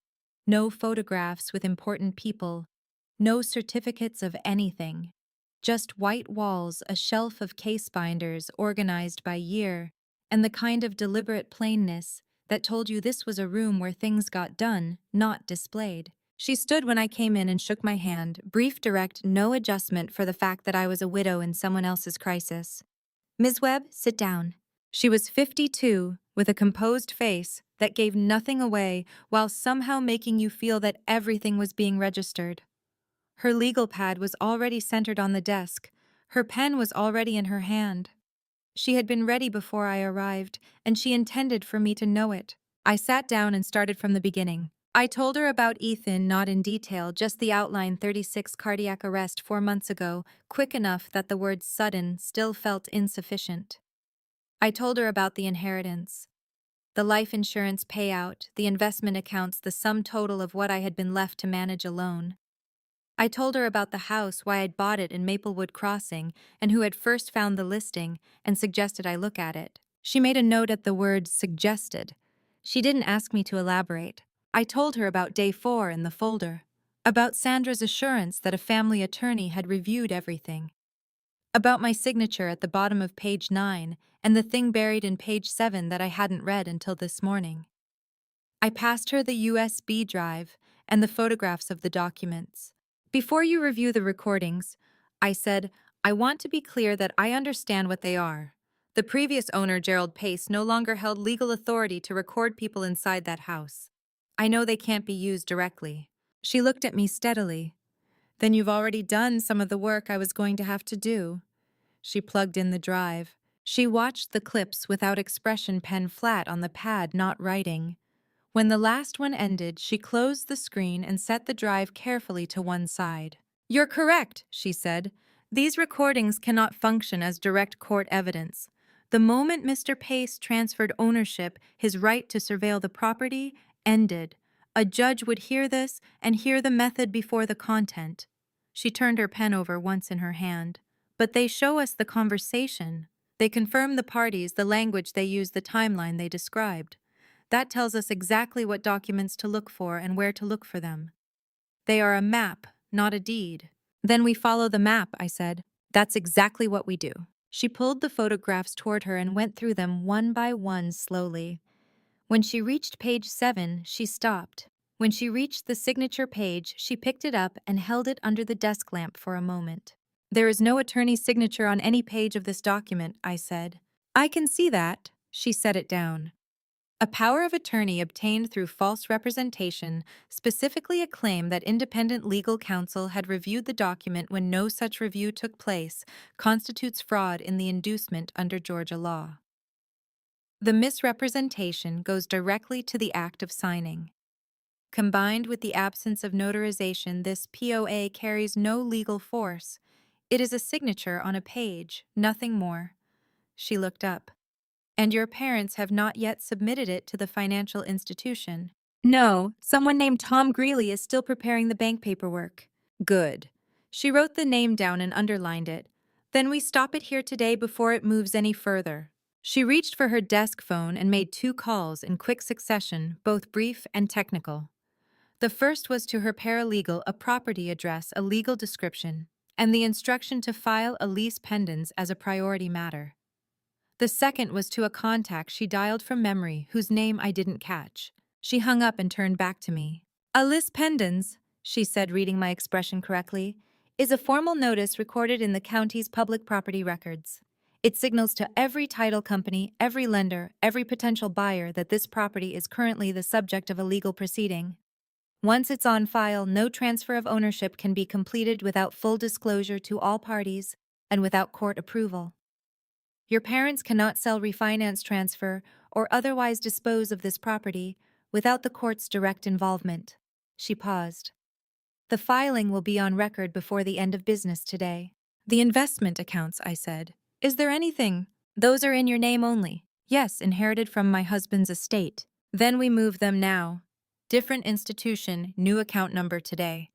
no photographs with important people, no certificates of anything. Just white walls, a shelf of case binders organized by year, and the kind of deliberate plainness that told you this was a room where things got done, not displayed. She stood when I came in and shook my hand, brief, direct, no adjustment for the fact that I was a widow in someone else's crisis. Ms. Webb, sit down. She was 52, with a composed face that gave nothing away while somehow making you feel that everything was being registered. Her legal pad was already centered on the desk. Her pen was already in her hand. She had been ready before I arrived, and she intended for me to know it. I sat down and started from the beginning. I told her about Ethan, not in detail, just the outline: 36 cardiac arrest 4 months ago, quick enough that the word sudden still felt insufficient. I told her about the inheritance, the life insurance payout, the investment accounts, the sum total of what I had been left to manage alone. I told her about the house, why I'd bought it in Maplewood Crossing, and who had first found the listing and suggested I look at it. She made a note at the word suggested. She didn't ask me to elaborate. I told her about day 4 in the folder, about Sandra's assurance that a family attorney had reviewed everything, about my signature at the bottom of page 9 and the thing buried in page 7 that I hadn't read until this morning. I passed her the USB drive and the photographs of the documents. Before you review the recordings, I said, I want to be clear that I understand what they are. The previous owner, Gerald Pace, no longer held legal authority to record people inside that house. I know they can't be used directly. She looked at me steadily. Then you've already done some of the work I was going to have to do. She plugged in the drive. She watched the clips without expression, pen flat on the pad, not writing. When the last one ended, she closed the screen and set the drive carefully to one side. You're correct, she said. These recordings cannot function as direct court evidence. The moment Mr. Pace transferred ownership, his right to surveil the property ended. A judge would hear this and hear the method before the content. She turned her pen over once in her hand. But they show us the conversation. They confirm the parties, the language they use, the timeline they described. That tells us exactly what documents to look for and where to look for them. They are a map, not a deed. Then we follow the map, I said. That's exactly what we do. She pulled the photographs toward her and went through them one by one slowly. When she reached page 7, she stopped. When she reached the signature page, she picked it up and held it under the desk lamp for a moment. There is no attorney's signature on any page of this document, I said. I can see that. She set it down. A power of attorney obtained through false representation, specifically a claim that independent legal counsel had reviewed the document when no such review took place, constitutes fraud in the inducement under Georgia law. The misrepresentation goes directly to the act of signing. Combined with the absence of notarization, this POA carries no legal force. It is a signature on a page, nothing more. She looked up. And your parents have not yet submitted it to the financial institution. No, someone named Tom Greeley is still preparing the bank paperwork. Good. She wrote the name down and underlined it. Then we stop it here today before it moves any further. She reached for her desk phone and made 2 calls in quick succession, both brief and technical. The first was to her paralegal, a property address, a legal description, and the instruction to file a lease pendens as a priority matter. The second was to a contact she dialed from memory, whose name I didn't catch. She hung up and turned back to me. A lis pendens, she said, reading my expression correctly, is a formal notice recorded in the county's public property records. It signals to every title company, every lender, every potential buyer that this property is currently the subject of a legal proceeding. Once it's on file, no transfer of ownership can be completed without full disclosure to all parties and without court approval. Your parents cannot sell, refinance, transfer, or otherwise dispose of this property without the court's direct involvement. She paused. The filing will be on record before the end of business today. The investment accounts, I said. Is there anything? Those are in your name only. Yes, inherited from my husband's estate. Then we move them now. Different institution, new account number today.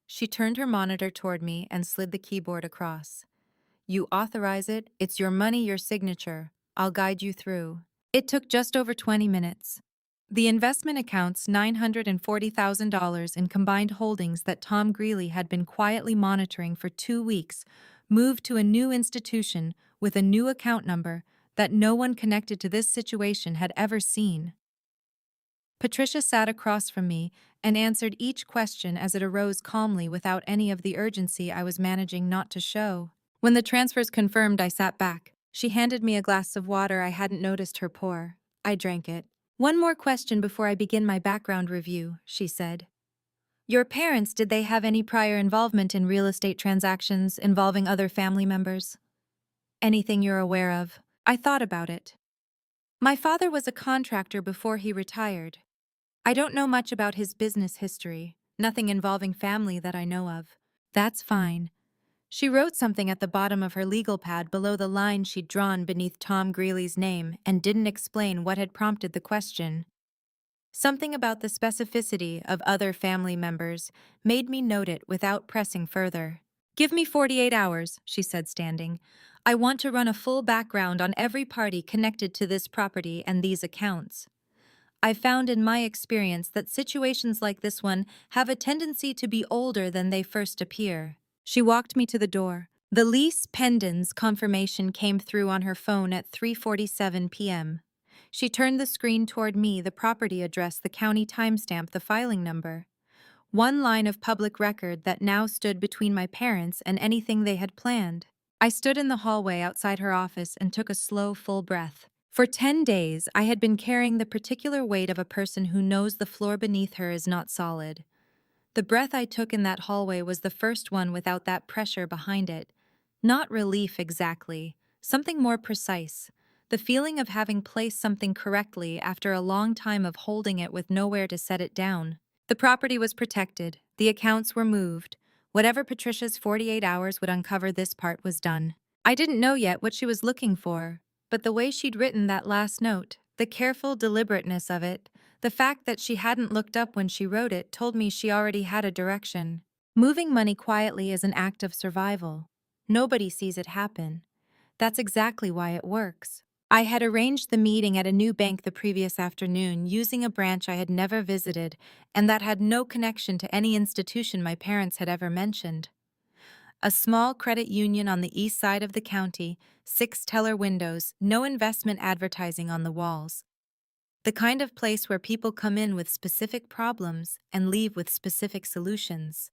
She turned her monitor toward me and slid the keyboard across. You authorize it, it's your money, your signature. I'll guide you through. It took just over 20 minutes. The investment accounts, $940,000 in combined holdings that Tom Greeley had been quietly monitoring for 2 weeks, moved to a new institution with a new account number that no one connected to this situation had ever seen. Patricia sat across from me and answered each question as it arose calmly without any of the urgency I was managing not to show. When the transfers confirmed, I sat back. She handed me a glass of water. I hadn't noticed her pour. I drank it. One more question before I begin my background review, she said. Your parents, did they have any prior involvement in real estate transactions involving other family members? Anything you're aware of? I thought about it. My father was a contractor before he retired. I don't know much about his business history, nothing involving family that I know of. That's fine. She wrote something at the bottom of her legal pad below the line she'd drawn beneath Tom Greeley's name and didn't explain what had prompted the question. Something about the specificity of other family members made me note it without pressing further. Give me 48 hours, she said, standing. I want to run a full background on every party connected to this property and these accounts. I've found in my experience that situations like this one have a tendency to be older than they first appear. She walked me to the door. The lease pendens confirmation came through on her phone at 3:47 p.m. She turned the screen toward me, the property address, the county timestamp, the filing number. one line of public record that now stood between my parents and anything they had planned. I stood in the hallway outside her office and took a slow, full breath. For 10 days, I had been carrying the particular weight of a person who knows the floor beneath her is not solid. The breath I took in that hallway was the first one without that pressure behind it. Not relief exactly, something more precise. The feeling of having placed something correctly after a long time of holding it with nowhere to set it down. The property was protected, the accounts were moved. Whatever Patricia's 48 hours would uncover, this part was done. I didn't know yet what she was looking for, but the way she'd written that last note, the careful deliberateness of it, the fact that she hadn't looked up when she wrote it told me she already had a direction. Moving money quietly is an act of survival. Nobody sees it happen. That's exactly why it works. I had arranged the meeting at a new bank the previous afternoon using a branch I had never visited and that had no connection to any institution my parents had ever mentioned. A small credit union on the east side of the county, 6-teller windows, no investment advertising on the walls. The kind of place where people come in with specific problems and leave with specific solutions.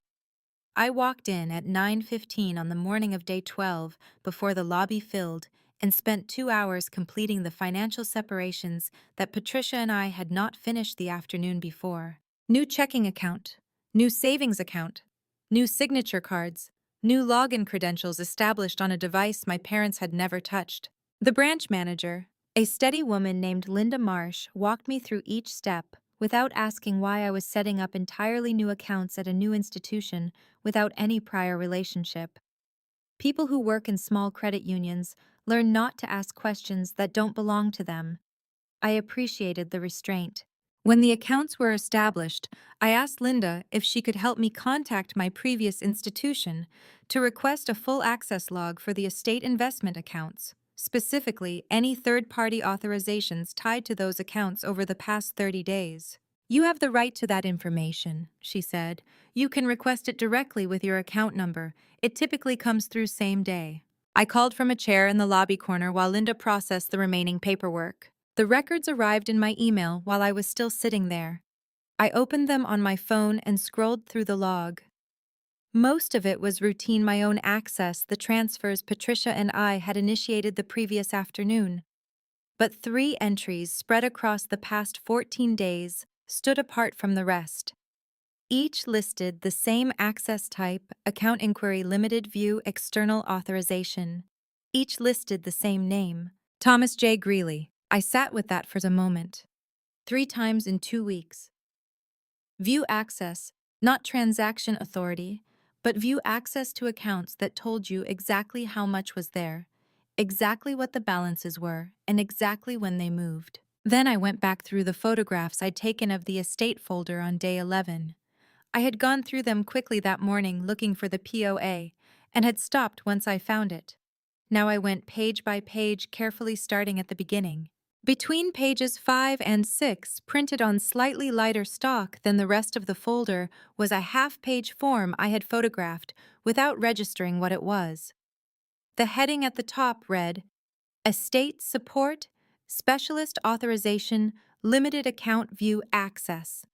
I walked in at 9:15 on the morning of day 12 before the lobby filled and spent 2 hours completing the financial separations that Patricia and I had not finished the afternoon before. New checking account, new savings account, new signature cards, new login credentials established on a device my parents had never touched. The branch manager, a steady woman named Linda Marsh, walked me through each step without asking why I was setting up entirely new accounts at a new institution without any prior relationship. People who work in small credit unions learn not to ask questions that don't belong to them. I appreciated the restraint. When the accounts were established, I asked Linda if she could help me contact my previous institution to request a full access log for the estate investment accounts, specifically any third-party authorizations tied to those accounts over the past 30 days. You have the right to that information, she said. You can request it directly with your account number. It typically comes through same day. I called from a chair in the lobby corner while Linda processed the remaining paperwork. The records arrived in my email while I was still sitting there. I opened them on my phone and scrolled through the log. Most of it was routine my own access, the transfers Patricia and I had initiated the previous afternoon. But 3 entries spread across the past 14 days stood apart from the rest. Each listed the same access type, account inquiry limited view external authorization. Each listed the same name, Thomas J. Greeley. I sat with that for a moment. 3 times in 2 weeks. View access, not transaction authority, but view access to accounts that told you exactly how much was there, exactly what the balances were, and exactly when they moved. Then I went back through the photographs I'd taken of the estate folder on day 11. I had gone through them quickly that morning looking for the POA and had stopped once I found it. Now I went page by page, carefully starting at the beginning. Between pages 5 and 6, printed on slightly lighter stock than the rest of the folder, was a half-page form I had photographed without registering what it was. The heading at the top read, Estate Support, Specialist Authorization, Limited Account View Access.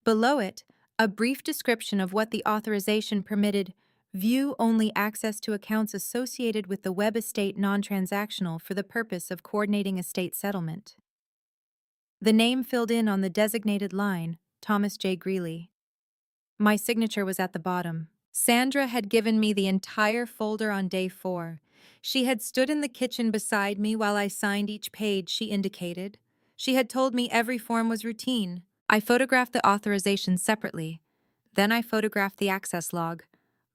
Below it, a brief description of what the authorization permitted: view-only access to accounts associated with the web estate non-transactional for the purpose of coordinating estate settlement. The name filled in on the designated line, Thomas J. Greeley. My signature was at the bottom. Sandra had given me the entire folder on day 4. She had stood in the kitchen beside me while I signed each page she indicated. She had told me every form was routine. I photographed the authorization separately. Then I photographed the access log.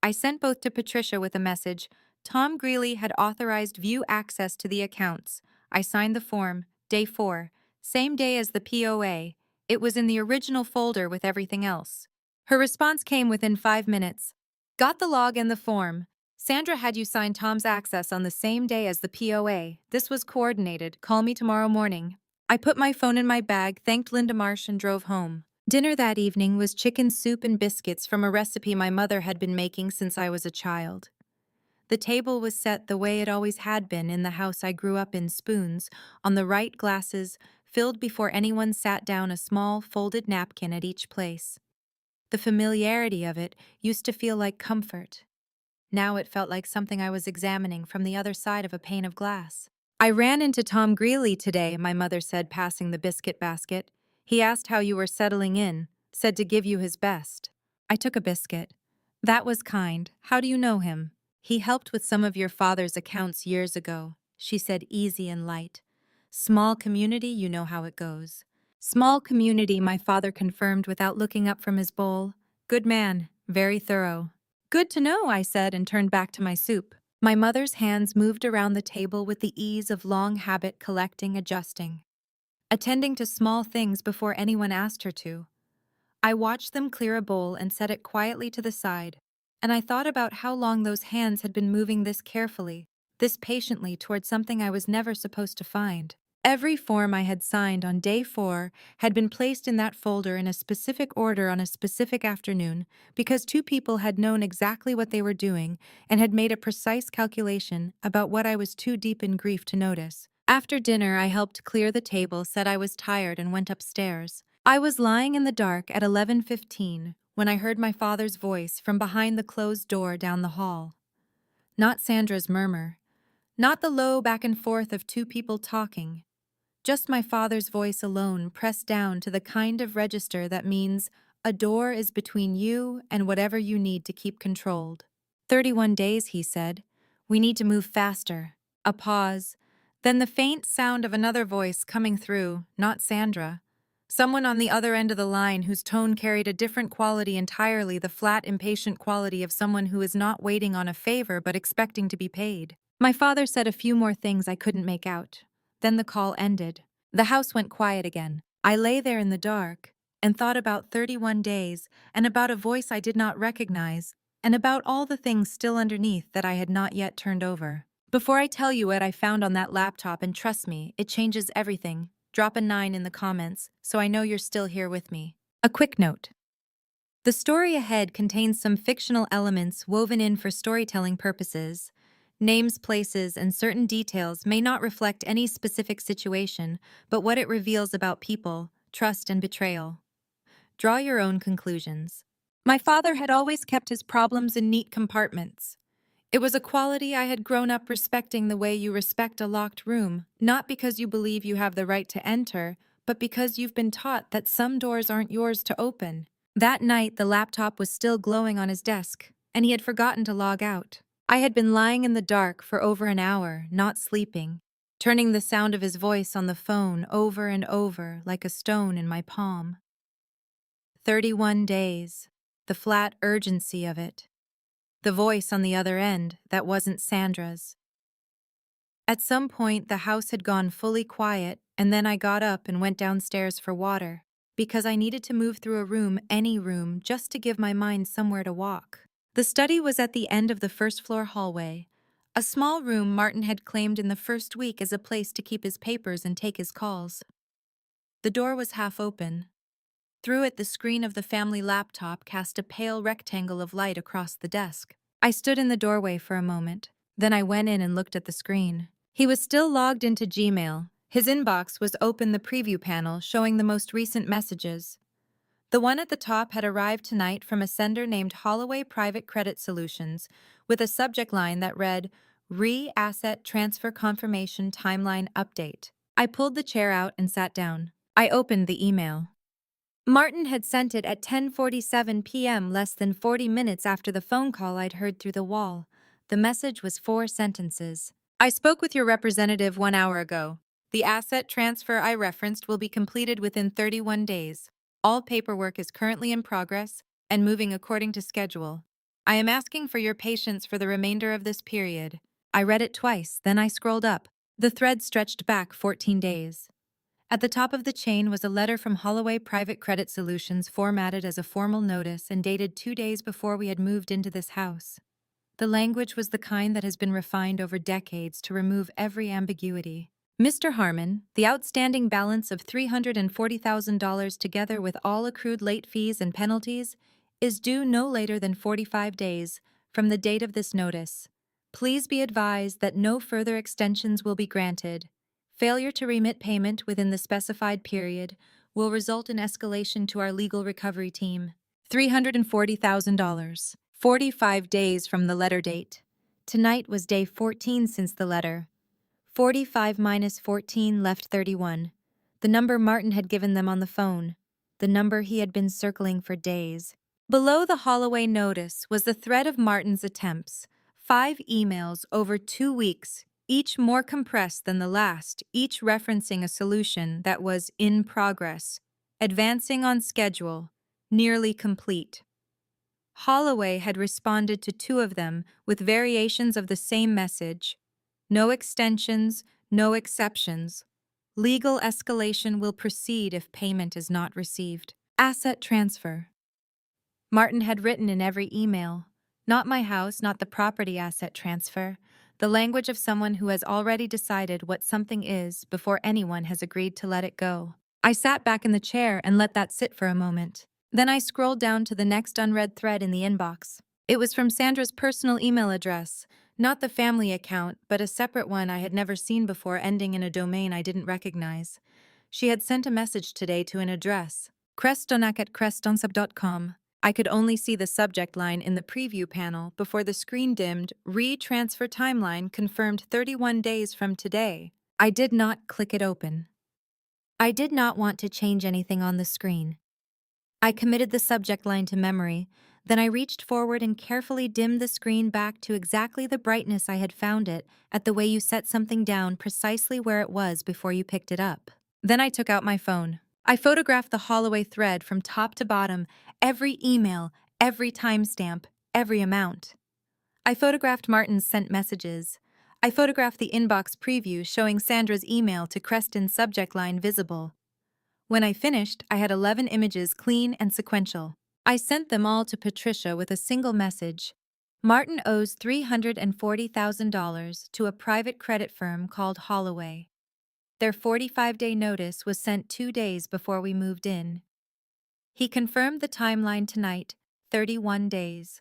I sent both to Patricia with a message. Tom Greeley had authorized view access to the accounts. I signed the form, day 4, same day as the POA. It was in the original folder with everything else. Her response came within 5 minutes. Got the log and the form. Sandra had you sign Tom's access on the same day as the POA. This was coordinated. Call me tomorrow morning. I put my phone in my bag, thanked Linda Marsh, and drove home. Dinner that evening was chicken soup and biscuits from a recipe my mother had been making since I was a child. The table was set the way it always had been in the house I grew up in, spoons, on the right glasses, filled before anyone sat down, a small folded napkin at each place. The familiarity of it used to feel like comfort. Now it felt like something I was examining from the other side of a pane of glass. I ran into Tom Greeley today, my mother said, passing the biscuit basket. He asked how you were settling in, said to give you his best. I took a biscuit. That was kind. How do you know him? He helped with some of your father's accounts years ago, she said, easy and light. Small community, you know how it goes. Small community, my father confirmed without looking up from his bowl. Good man, very thorough. Good to know, I said and turned back to my soup. My mother's hands moved around the table with the ease of long habit, collecting, adjusting, attending to small things before anyone asked her to. I watched them clear a bowl and set it quietly to the side, and I thought about how long those hands had been moving this carefully, this patiently toward something I was never supposed to find. Every form I had signed on day 4 had been placed in that folder in a specific order on a specific afternoon because two people had known exactly what they were doing and had made a precise calculation about what I was too deep in grief to notice. After dinner, I helped clear the table, said I was tired, and went upstairs. I was lying in the dark at 11:15 when I heard my father's voice from behind the closed door down the hall. Not Sandra's murmur, not the low back and forth of two people talking. Just my father's voice alone, pressed down to the kind of register that means a door is between you and whatever you need to keep controlled. 31 days, he said. We need to move faster. A pause. Then the faint sound of another voice coming through, not Sandra. Someone on the other end of the line whose tone carried a different quality entirely, the flat, impatient quality of someone who is not waiting on a favor but expecting to be paid. My father said a few more things I couldn't make out. Then the call ended. The house went quiet again. I lay there in the dark and thought about 31 days and about a voice I did not recognize and about all the things still underneath that I had not yet turned over. Before I tell you what I found on that laptop, and trust me, it changes everything, drop a 9 in the comments so I know you're still here with me. A quick note. The story ahead contains some fictional elements woven in for storytelling purposes. Names, places, and certain details may not reflect any specific situation, but what it reveals about people, trust, and betrayal. Draw your own conclusions. My father had always kept his problems in neat compartments. It was a quality I had grown up respecting, the way you respect a locked room, not because you believe you have the right to enter, but because you've been taught that some doors aren't yours to open. That night, the laptop was still glowing on his desk, and he had forgotten to log out. I had been lying in the dark for over an hour, not sleeping, turning the sound of his voice on the phone over and over like a stone in my palm. 31 days. The flat urgency of it. The voice on the other end that wasn't Sandra's. At some point, the house had gone fully quiet, and then I got up and went downstairs for water, because I needed to move through a room, any room, just to give my mind somewhere to walk. The study was at the end of the first-floor hallway, a small room Martin had claimed in the first week as a place to keep his papers and take his calls. The door was half open. Through it, the screen of the family laptop cast a pale rectangle of light across the desk. I stood in the doorway for a moment. Then I went in and looked at the screen. He was still logged into Gmail. His inbox was open, the preview panel showing the most recent messages. The one at the top had arrived tonight from a sender named Holloway Private Credit Solutions, with a subject line that read, Re-Asset Transfer Confirmation Timeline Update. I pulled the chair out and sat down. I opened the email. Martin had sent it at 10:47 p.m., less than 40 minutes after the phone call I'd heard through the wall. The message was 4 sentences. I spoke with your representative 1 hour ago. The asset transfer I referenced will be completed within 31 days. All paperwork is currently in progress and moving according to schedule. I am asking for your patience for the remainder of this period. I read it twice, then I scrolled up. The thread stretched back 14 days. At the top of the chain was a letter from Holloway Private Credit Solutions, formatted as a formal notice and dated 2 days before we had moved into this house. The language was the kind that has been refined over decades to remove every ambiguity. Mr. Harmon, the outstanding balance of $340,000 together with all accrued late fees and penalties is due no later than 45 days from the date of this notice. Please be advised that no further extensions will be granted. Failure to remit payment within the specified period will result in escalation to our legal recovery team. $340,000. 45 days from the letter date. Tonight was day 14 since the letter. 45 minus 14 left 31. The number Martin had given them on the phone. The number he had been circling for days. Below the Holloway notice was the thread of Martin's attempts. 5 emails over 2 weeks, each more compressed than the last, each referencing a solution that was in progress, advancing on schedule, nearly complete. Holloway had responded to 2 of them with variations of the same message. No extensions, no exceptions. Legal escalation will proceed if payment is not received. Asset transfer. Martin had written in every email, "Not my house, not the property asset transfer," the language of someone who has already decided what something is before anyone has agreed to let it go. I sat back in the chair and let that sit for a moment. Then I scrolled down to the next unread thread in the inbox. It was from Sandra's personal email address, not the family account, but a separate one I had never seen before ending in a domain I didn't recognize. She had sent a message today to an address, crestonach@crestonsub.com. I could only see the subject line in the preview panel before the screen dimmed. Re-transfer timeline confirmed 31 days from today. I did not click it open. I did not want to change anything on the screen. I committed the subject line to memory, then I reached forward and carefully dimmed the screen back to exactly the brightness I had found it, at the way you set something down precisely where it was before you picked it up. Then I took out my phone. I photographed the Holloway thread from top to bottom, every email, every timestamp, every amount. I photographed Martin's sent messages. I photographed the inbox preview showing Sandra's email to Creston's subject line visible. When I finished, I had 11 images clean and sequential. I sent them all to Patricia with a single message. Martin owes $340,000 to a private credit firm called Holloway. Their 45-day notice was sent 2 days before we moved in. He confirmed the timeline tonight, 31 days.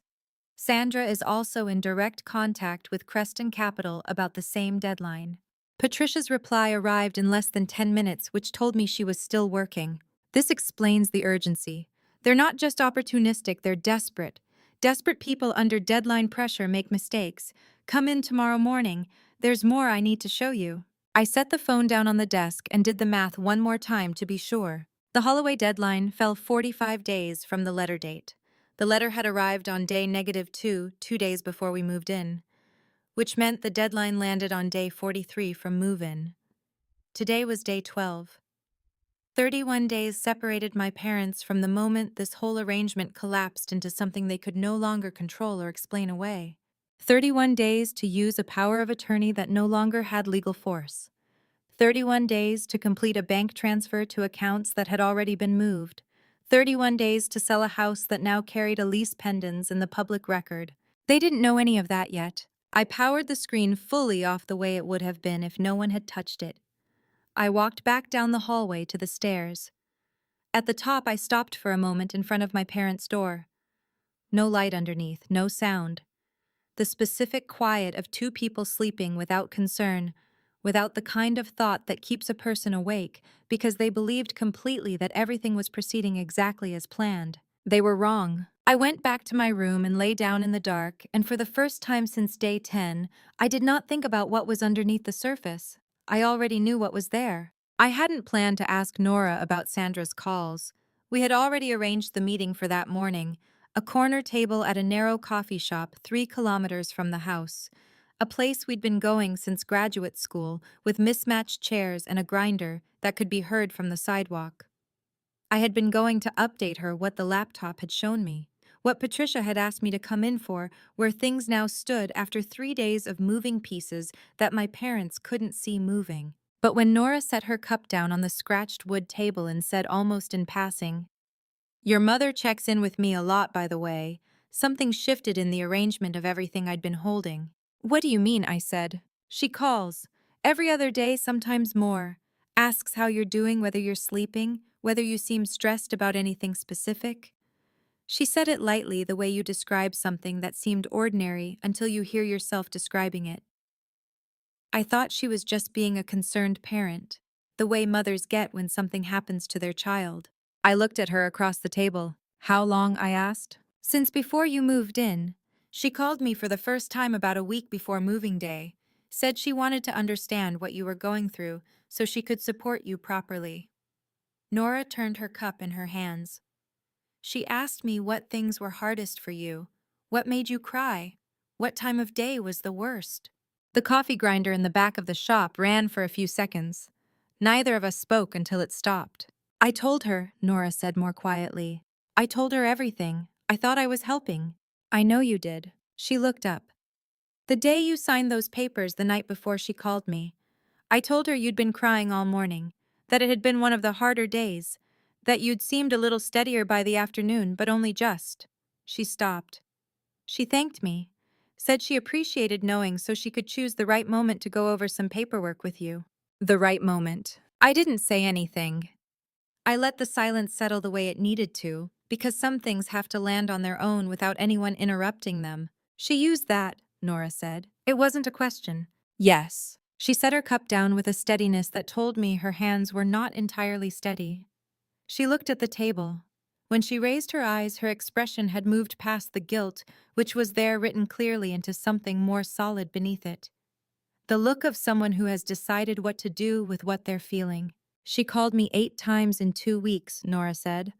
Sandra is also in direct contact with Creston Capital about the same deadline. Patricia's reply arrived in less than 10 minutes, which told me she was still working. This explains the urgency. They're not just opportunistic, they're desperate. Desperate people under deadline pressure make mistakes. Come in tomorrow morning. There's more I need to show you. I set the phone down on the desk and did the math one more time to be sure. The Holloway deadline fell 45 days from the letter date. The letter had arrived on day -2, 2 days before we moved in, which meant the deadline landed on day 43 from move-in. Today was day 12. 31 days separated my parents from the moment this whole arrangement collapsed into something they could no longer control or explain away. 31 days to use a power of attorney that no longer had legal force. 31 days to complete a bank transfer to accounts that had already been moved. 31 days to sell a house that now carried a lease pendens in the public record. They didn't know any of that yet. I powered the screen fully off the way it would have been if no one had touched it. I walked back down the hallway to the stairs. At the top, I stopped for a moment in front of my parents' door. No light underneath, no sound. The specific quiet of 2 people sleeping without concern, without the kind of thought that keeps a person awake because they believed completely that everything was proceeding exactly as planned. They were wrong. I went back to my room and lay down in the dark, and for the first time since day 10, I did not think about what was underneath the surface. I already knew what was there. I hadn't planned to ask Nora about Sandra's calls. We had already arranged the meeting for that morning, a corner table at a narrow coffee shop 3 kilometers from the house, a place we'd been going since graduate school with mismatched chairs and a grinder that could be heard from the sidewalk. I had been going to update her what the laptop had shown me, what Patricia had asked me to come in for, where things now stood after 3 days of moving pieces that my parents couldn't see moving. But when Nora set her cup down on the scratched wood table and said almost in passing, "Your mother checks in with me a lot, by the way," something shifted in the arrangement of everything I'd been holding. "What do you mean?" I said. "She calls. Every other day, sometimes more. Asks how you're doing, whether you're sleeping, whether you seem stressed about anything specific." She said it lightly, the way you describe something that seemed ordinary until you hear yourself describing it. I thought she was just being a concerned parent, the way mothers get when something happens to their child. I looked at her across the table. How long? I asked. Since before you moved in. She called me for the first time about a week before moving day. Said she wanted to understand what you were going through so she could support you properly. Nora turned her cup in her hands. She asked me what things were hardest for you. What made you cry? What time of day was the worst? The coffee grinder in the back of the shop ran for a few seconds. Neither of us spoke until it stopped. I told her, Nora said more quietly. I told her everything. I thought I was helping. I know you did. She looked up. The day you signed those papers the night before she called me, I told her you'd been crying all morning, that it had been one of the harder days, that you'd seemed a little steadier by the afternoon, but only just. She stopped. She thanked me, said she appreciated knowing so she could choose the right moment to go over some paperwork with you. The right moment. I didn't say anything. I let the silence settle the way it needed to, because some things have to land on their own without anyone interrupting them. She used that, Nora said. It wasn't a question. Yes. She set her cup down with a steadiness that told me her hands were not entirely steady. She looked at the table. When she raised her eyes, her expression had moved past the guilt, which was there written clearly, into something more solid beneath it. The look of someone who has decided what to do with what they're feeling. She called me 8 times in 2 weeks, Nora said.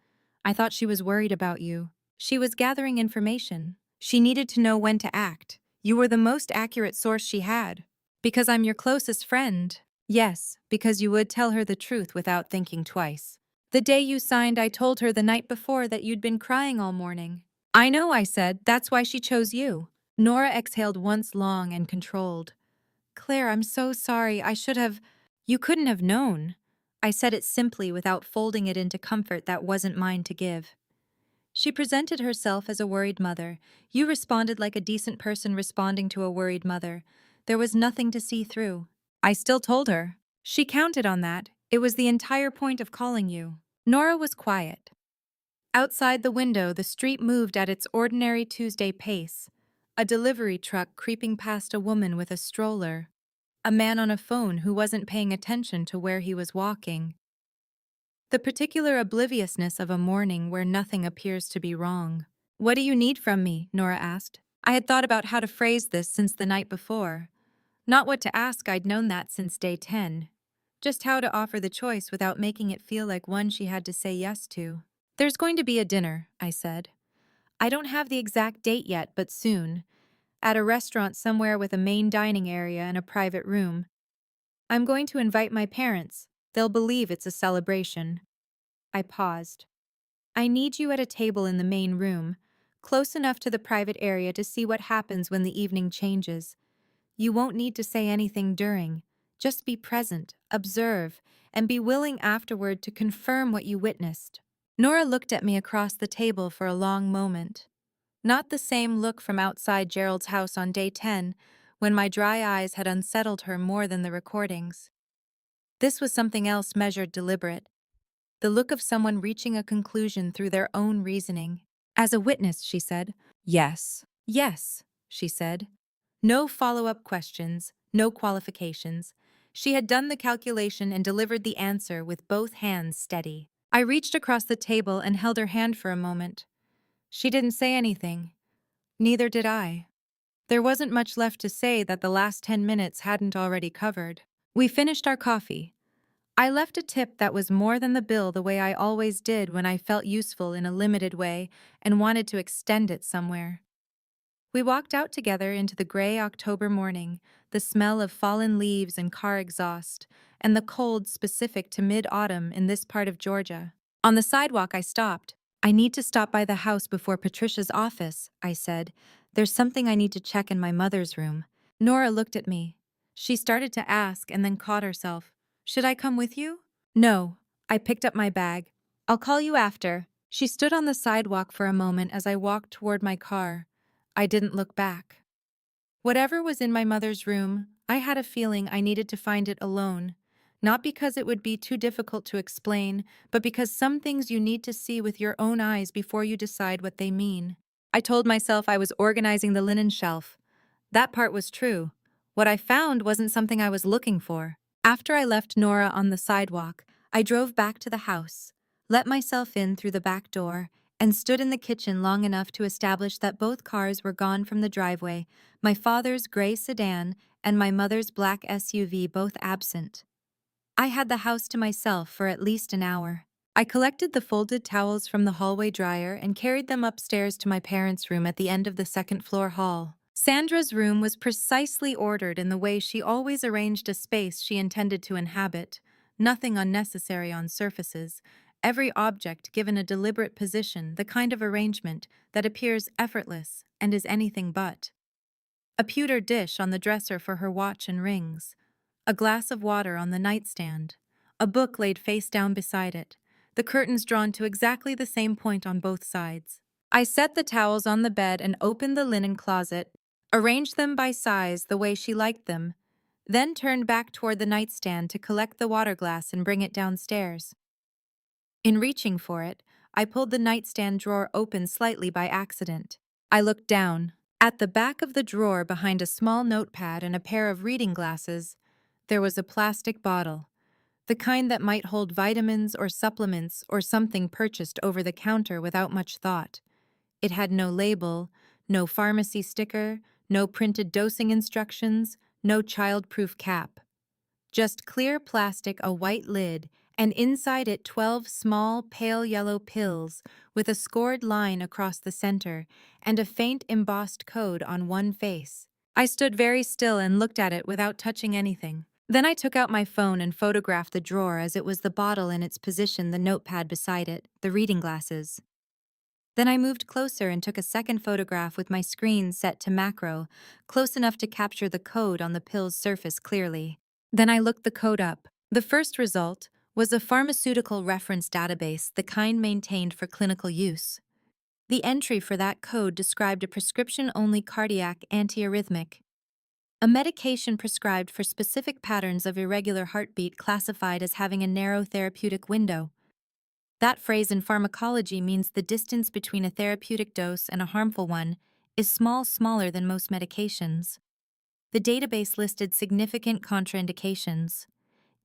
I thought she was worried about you. She was gathering information. She needed to know when to act. You were the most accurate source she had. Because I'm your closest friend. Yes, because you would tell her the truth without thinking twice. The day you signed, I told her the night before that you'd been crying all morning. I know, I said. That's why she chose you. Nora exhaled once long and controlled. Claire, I'm so sorry. I should have. You couldn't have known. I said it simply without folding it into comfort that wasn't mine to give. She presented herself as a worried mother. You responded like a decent person responding to a worried mother. There was nothing to see through. I still told her. She counted on that. It was the entire point of calling you. Nora was quiet. Outside the window, the street moved at its ordinary Tuesday pace. A delivery truck creeping past a woman with a stroller. A man on a phone who wasn't paying attention to where he was walking. The particular obliviousness of a morning where nothing appears to be wrong. What do you need from me? Nora asked. I had thought about how to phrase this since the night before. Not what to ask, I'd known that since day 10. Just how to offer the choice without making it feel like one she had to say yes to. There's going to be a dinner, I said. I don't have the exact date yet, but soon. At a restaurant somewhere with a main dining area and a private room. I'm going to invite my parents. They'll believe it's a celebration. I paused. I need you at a table in the main room, close enough to the private area to see what happens when the evening changes. You won't need to say anything during. Just be present, observe, and be willing afterward to confirm what you witnessed. Nora looked at me across the table for a long moment. Not the same look from outside Gerald's house on day 10, when my dry eyes had unsettled her more than the recordings. This was something else, measured, deliberate. The look of someone reaching a conclusion through their own reasoning. As a witness, she said. Yes. Yes, she said. No follow-up questions, no qualifications. She had done the calculation and delivered the answer with both hands steady. I reached across the table and held her hand for a moment. She didn't say anything. Neither did I. There wasn't much left to say that the last 10 minutes hadn't already covered. We finished our coffee. I left a tip that was more than the bill, the way I always did when I felt useful in a limited way and wanted to extend it somewhere. We walked out together into the gray October morning, the smell of fallen leaves and car exhaust, and the cold specific to mid-autumn in this part of Georgia. On the sidewalk, I stopped. I need to stop by the house before Patricia's office, I said. There's something I need to check in my mother's room. Nora looked at me. She started to ask and then caught herself. Should I come with you? No. I picked up my bag. I'll call you after. She stood on the sidewalk for a moment as I walked toward my car. I didn't look back. Whatever was in my mother's room, I had a feeling I needed to find it alone. Not because it would be too difficult to explain, but because some things you need to see with your own eyes before you decide what they mean. I told myself I was organizing the linen shelf. That part was true. What I found wasn't something I was looking for. After I left Nora on the sidewalk, I drove back to the house, let myself in through the back door, and stood in the kitchen long enough to establish that both cars were gone from the driveway, my father's gray sedan and my mother's black SUV both absent. I had the house to myself for at least an hour. I collected the folded towels from the hallway dryer and carried them upstairs to my parents' room at the end of the second-floor hall. Sandra's room was precisely ordered in the way she always arranged a space she intended to inhabit, nothing unnecessary on surfaces, every object given a deliberate position, the kind of arrangement that appears effortless and is anything but. A pewter dish on the dresser for her watch and rings, a glass of water on the nightstand, a book laid face down beside it, the curtains drawn to exactly the same point on both sides. I set the towels on the bed and opened the linen closet, arranged them by size the way she liked them, then turned back toward the nightstand to collect the water glass and bring it downstairs. In reaching for it, I pulled the nightstand drawer open slightly by accident. I looked down. At the back of the drawer, behind a small notepad and a pair of reading glasses, there was a plastic bottle, the kind that might hold vitamins or supplements or something purchased over the counter without much thought. It had no label, no pharmacy sticker, no printed dosing instructions, no child-proof cap. Just clear plastic, a white lid, and inside it 12 small, pale yellow pills with a scored line across the center and a faint embossed code on one face. I stood very still and looked at it without touching anything. Then I took out my phone and photographed the drawer as it was, the bottle in its position, the notepad beside it, the reading glasses. Then I moved closer and took a second photograph with my screen set to macro, close enough to capture the code on the pill's surface clearly. Then I looked the code up. The first result was a pharmaceutical reference database, the kind maintained for clinical use. The entry for that code described a prescription-only cardiac antiarrhythmic, a medication prescribed for specific patterns of irregular heartbeat classified as having a narrow therapeutic window. That phrase in pharmacology means the distance between a therapeutic dose and a harmful one is smaller than most medications. The database listed significant contraindications.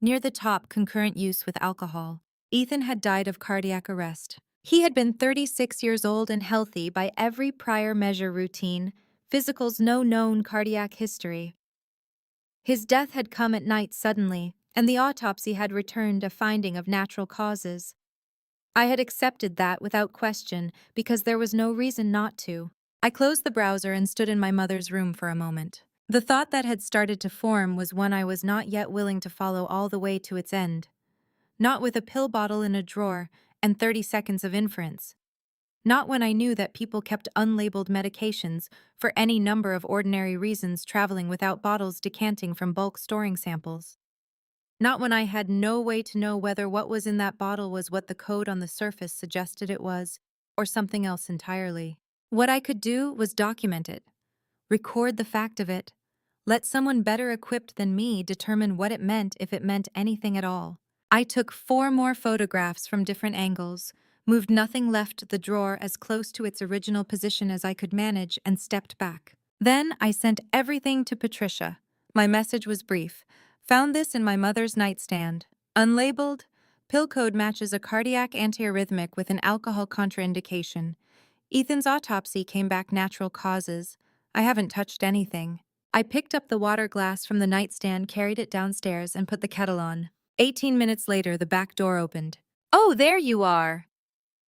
Near the top, concurrent use with alcohol. Ethan had died of cardiac arrest. He had been 36 years old and healthy by every prior measure routine, physicals, no known cardiac history. His death had come at night suddenly, and the autopsy had returned a finding of natural causes. I had accepted that without question because there was no reason not to. I closed the browser and stood in my mother's room for a moment. The thought that had started to form was one I was not yet willing to follow all the way to its end. Not with a pill bottle in a drawer and 30 seconds of inference. Not when I knew that people kept unlabeled medications for any number of ordinary reasons, traveling without bottles, decanting from bulk storing samples. Not when I had no way to know whether what was in that bottle was what the code on the surface suggested it was, or something else entirely. What I could do was document it, record the fact of it, let someone better equipped than me determine what it meant, if it meant anything at all. I took 4 more photographs from different angles, moved nothing, left the drawer as close to its original position as I could manage, and stepped back. Then I sent everything to Patricia. My message was brief. Found this in my mother's nightstand. Unlabeled, pill code matches a cardiac antiarrhythmic with an alcohol contraindication. Ethan's autopsy came back natural causes. I haven't touched anything. I picked up the water glass from the nightstand, carried it downstairs, and put the kettle on. 18 minutes later, the back door opened. "Oh, there you are!"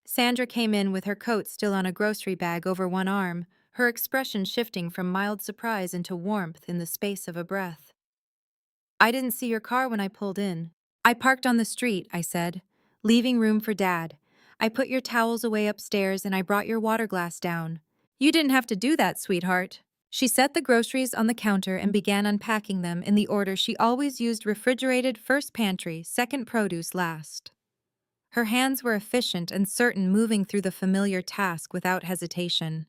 Sandra came in with her coat still on a grocery bag over one arm, her expression shifting from mild surprise into warmth in the space of a breath. "I didn't see your car when I pulled in." "I parked on the street," I said, "leaving room for Dad. I put your towels away upstairs and I brought your water glass down." "You didn't have to do that, sweetheart." She set the groceries on the counter and began unpacking them in the order she always used: refrigerated first, pantry, second, produce last. Her hands were efficient and certain, moving through the familiar task without hesitation.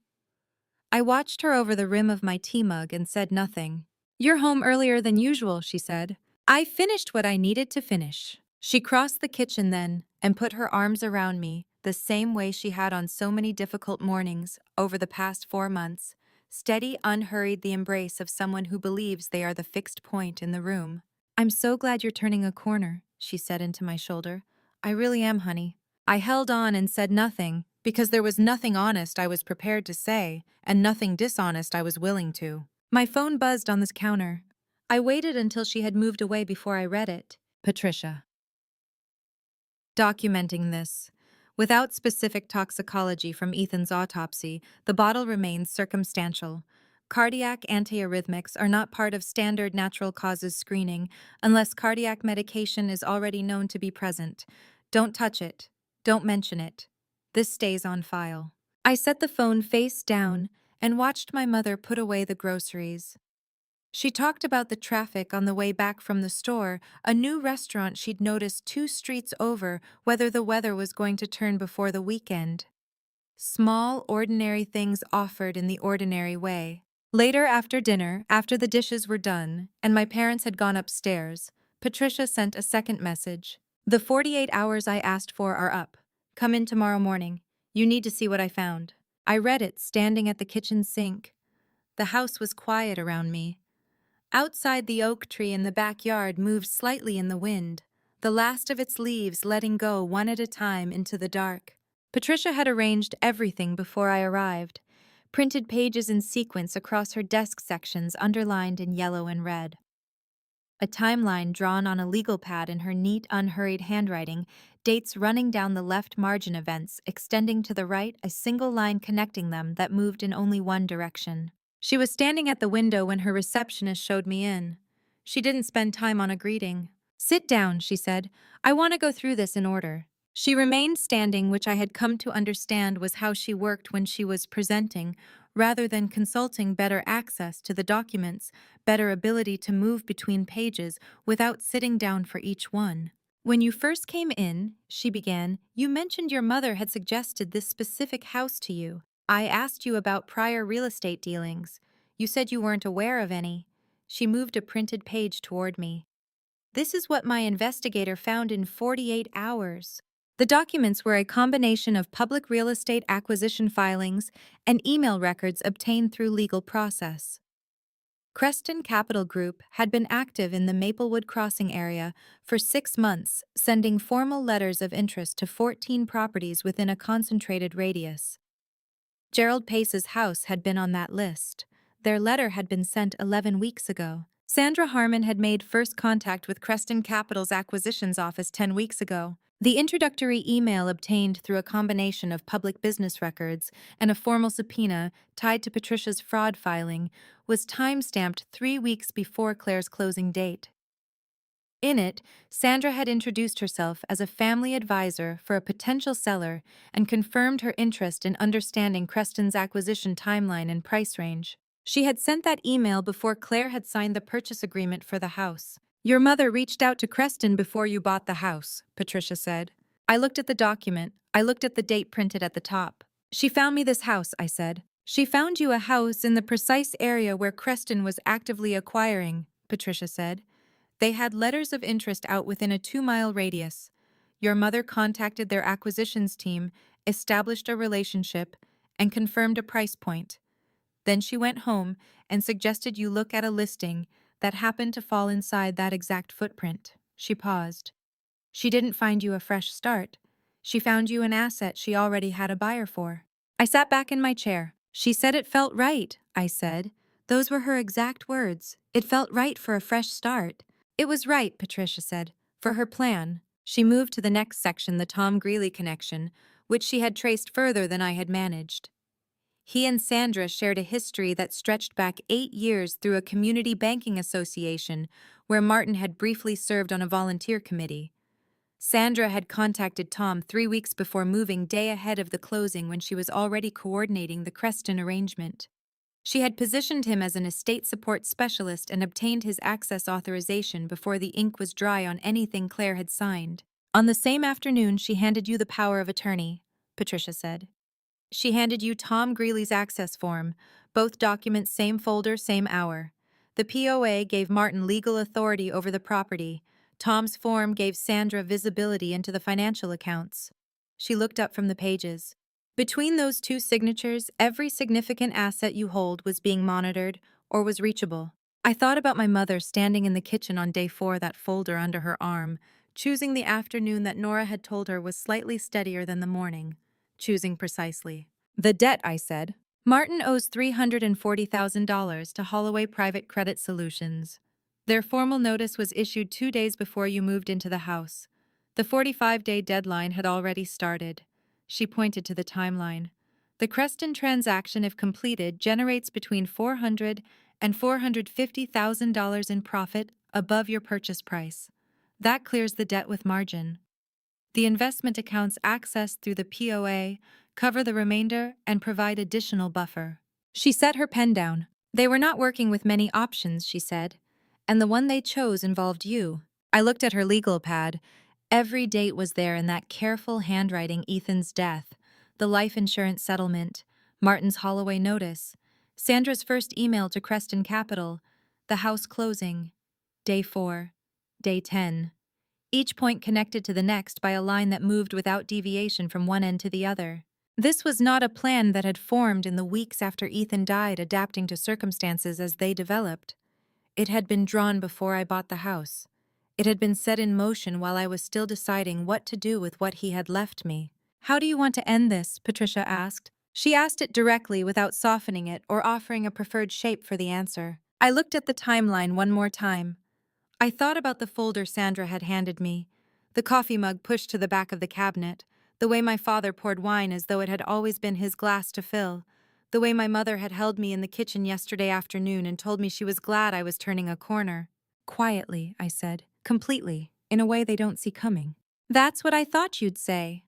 I watched her over the rim of my tea mug and said nothing. "You're home earlier than usual," she said. "I finished what I needed to finish." She crossed the kitchen then and put her arms around me, the same way she had on so many difficult mornings over the past 4 months, steady, unhurried, the embrace of someone who believes they are the fixed point in the room. "I'm so glad you're turning a corner," she said into my shoulder. "I really am, honey." I held on and said nothing, because there was nothing honest I was prepared to say, and nothing dishonest I was willing to. My phone buzzed on this counter. I waited until she had moved away before I read it. Patricia. Documenting this. Without specific toxicology from Ethan's autopsy, the bottle remains circumstantial. Cardiac antiarrhythmics are not part of standard natural causes screening unless cardiac medication is already known to be present. Don't touch it. Don't mention it. This stays on file. I set the phone face down and watched my mother put away the groceries. She talked about the traffic on the way back from the store, a new restaurant she'd noticed 2 streets over, whether the weather was going to turn before the weekend. Small, ordinary things offered in the ordinary way. Later after dinner, after the dishes were done, and my parents had gone upstairs, Patricia sent a second message. The 48 hours I asked for are up. Come in tomorrow morning. You need to see what I found. I read it standing at the kitchen sink. The house was quiet around me. Outside, the oak tree in the backyard moved slightly in the wind, the last of its leaves letting go one at a time into the dark. Patricia had arranged everything before I arrived, printed pages in sequence across her desk sections underlined in yellow and red. A timeline drawn on a legal pad in her neat, unhurried handwriting, dates running down the left margin, events extending to the right, a single line connecting them that moved in only one direction. She was standing at the window when her receptionist showed me in. She didn't spend time on a greeting. "Sit down," she said. "I want to go through this in order." She remained standing, which I had come to understand was how she worked when she was presenting, rather than consulting better access to the documents, better ability to move between pages without sitting down for each one. "When you first came in," she began, "you mentioned your mother had suggested this specific house to you. I asked you about prior real estate dealings. You said you weren't aware of any." She moved a printed page toward me. "This is what my investigator found in 48 hours. The documents were a combination of public real estate acquisition filings and email records obtained through legal process. Creston Capital Group had been active in the Maplewood Crossing area for 6 months, sending formal letters of interest to 14 properties within a concentrated radius. Gerald Pace's house had been on that list. Their letter had been sent 11 weeks ago. Sandra Harmon had made first contact with Creston Capital's acquisitions office 10 weeks ago. The introductory email, obtained through a combination of public business records and a formal subpoena tied to Patricia's fraud filing, was time-stamped 3 weeks before Claire's closing date. In it, Sandra had introduced herself as a family advisor for a potential seller and confirmed her interest in understanding Creston's acquisition timeline and price range. She had sent that email before Claire had signed the purchase agreement for the house. "Your mother reached out to Creston before you bought the house," Patricia said. I looked at the document. I looked at the date printed at the top. "She found me this house," I said. "She found you a house in the precise area where Creston was actively acquiring," Patricia said. "They had letters of interest out within a 2-mile radius. Your mother contacted their acquisitions team, established a relationship, and confirmed a price point. Then she went home and suggested you look at a listing that happened to fall inside that exact footprint." She paused. "She didn't find you a fresh start. She found you an asset she already had a buyer for." I sat back in my chair. "She said it felt right," I said. Those were her exact words. "It felt right for a fresh start." "It was right," Patricia said, "for her plan." She moved to the next section, the Tom Greeley connection, which she had traced further than I had managed. He and Sandra shared a history that stretched back 8 years through a community banking association where Martin had briefly served on a volunteer committee. Sandra had contacted Tom 3 weeks before moving, day ahead of the closing, when she was already coordinating the Creston arrangement. She had positioned him as an estate support specialist and obtained his access authorization before the ink was dry on anything Claire had signed. "On the same afternoon, she handed you the power of attorney," Patricia said. "She handed you Tom Greeley's access form, both documents same folder, same hour. The POA gave Martin legal authority over the property. Tom's form gave Sandra visibility into the financial accounts." She looked up from the pages. "Between those 2 signatures, every significant asset you hold was being monitored or was reachable." I thought about my mother standing in the kitchen on day 4, that folder under her arm, choosing the afternoon that Nora had told her was slightly steadier than the morning. choosing precisely. The debt, I said. Martin owes $340,000 to Holloway Private Credit Solutions. Their formal notice was issued 2 days before you moved into the house. The 45-day deadline had already started. She pointed to the timeline. The Creston transaction, if completed, generates between $400,000 and $450,000 in profit above your purchase price. That clears the debt with margin. The investment accounts accessed through the POA cover the remainder and provide additional buffer. She set her pen down. They were not working with many options, she said, and the one they chose involved you. I looked at her legal pad. Every date was there in that careful handwriting: Ethan's death, the life insurance settlement, Martin's Holloway notice, Sandra's first email to Creston Capital, the house closing, day 4, day 10. Each point connected to the next by a line that moved without deviation from one end to the other. This was not a plan that had formed in the weeks after Ethan died, adapting to circumstances as they developed. It had been drawn before I bought the house. It had been set in motion while I was still deciding what to do with what he had left me. "How do you want to end this?" Patricia asked. She asked it directly without softening it or offering a preferred shape for the answer. I looked at the timeline one more time. I thought about the folder Sandra had handed me, the coffee mug pushed to the back of the cabinet, the way my father poured wine as though it had always been his glass to fill, the way my mother had held me in the kitchen yesterday afternoon and told me she was glad I was turning a corner. "Quietly," I said, "completely, in a way they don't see coming." "That's what I thought you'd say."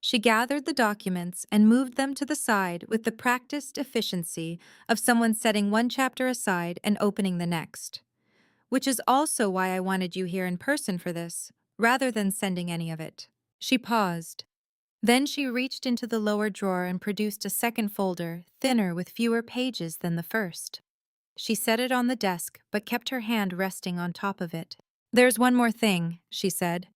She gathered the documents and moved them to the side with the practiced efficiency of someone setting one chapter aside and opening the next. "Which is also why I wanted you here in person for this, rather than sending any of it." She paused. Then she reached into the lower drawer and produced a second folder, thinner with fewer pages than the first. She set it on the desk, but kept her hand resting on top of it. "There's one more thing," she said.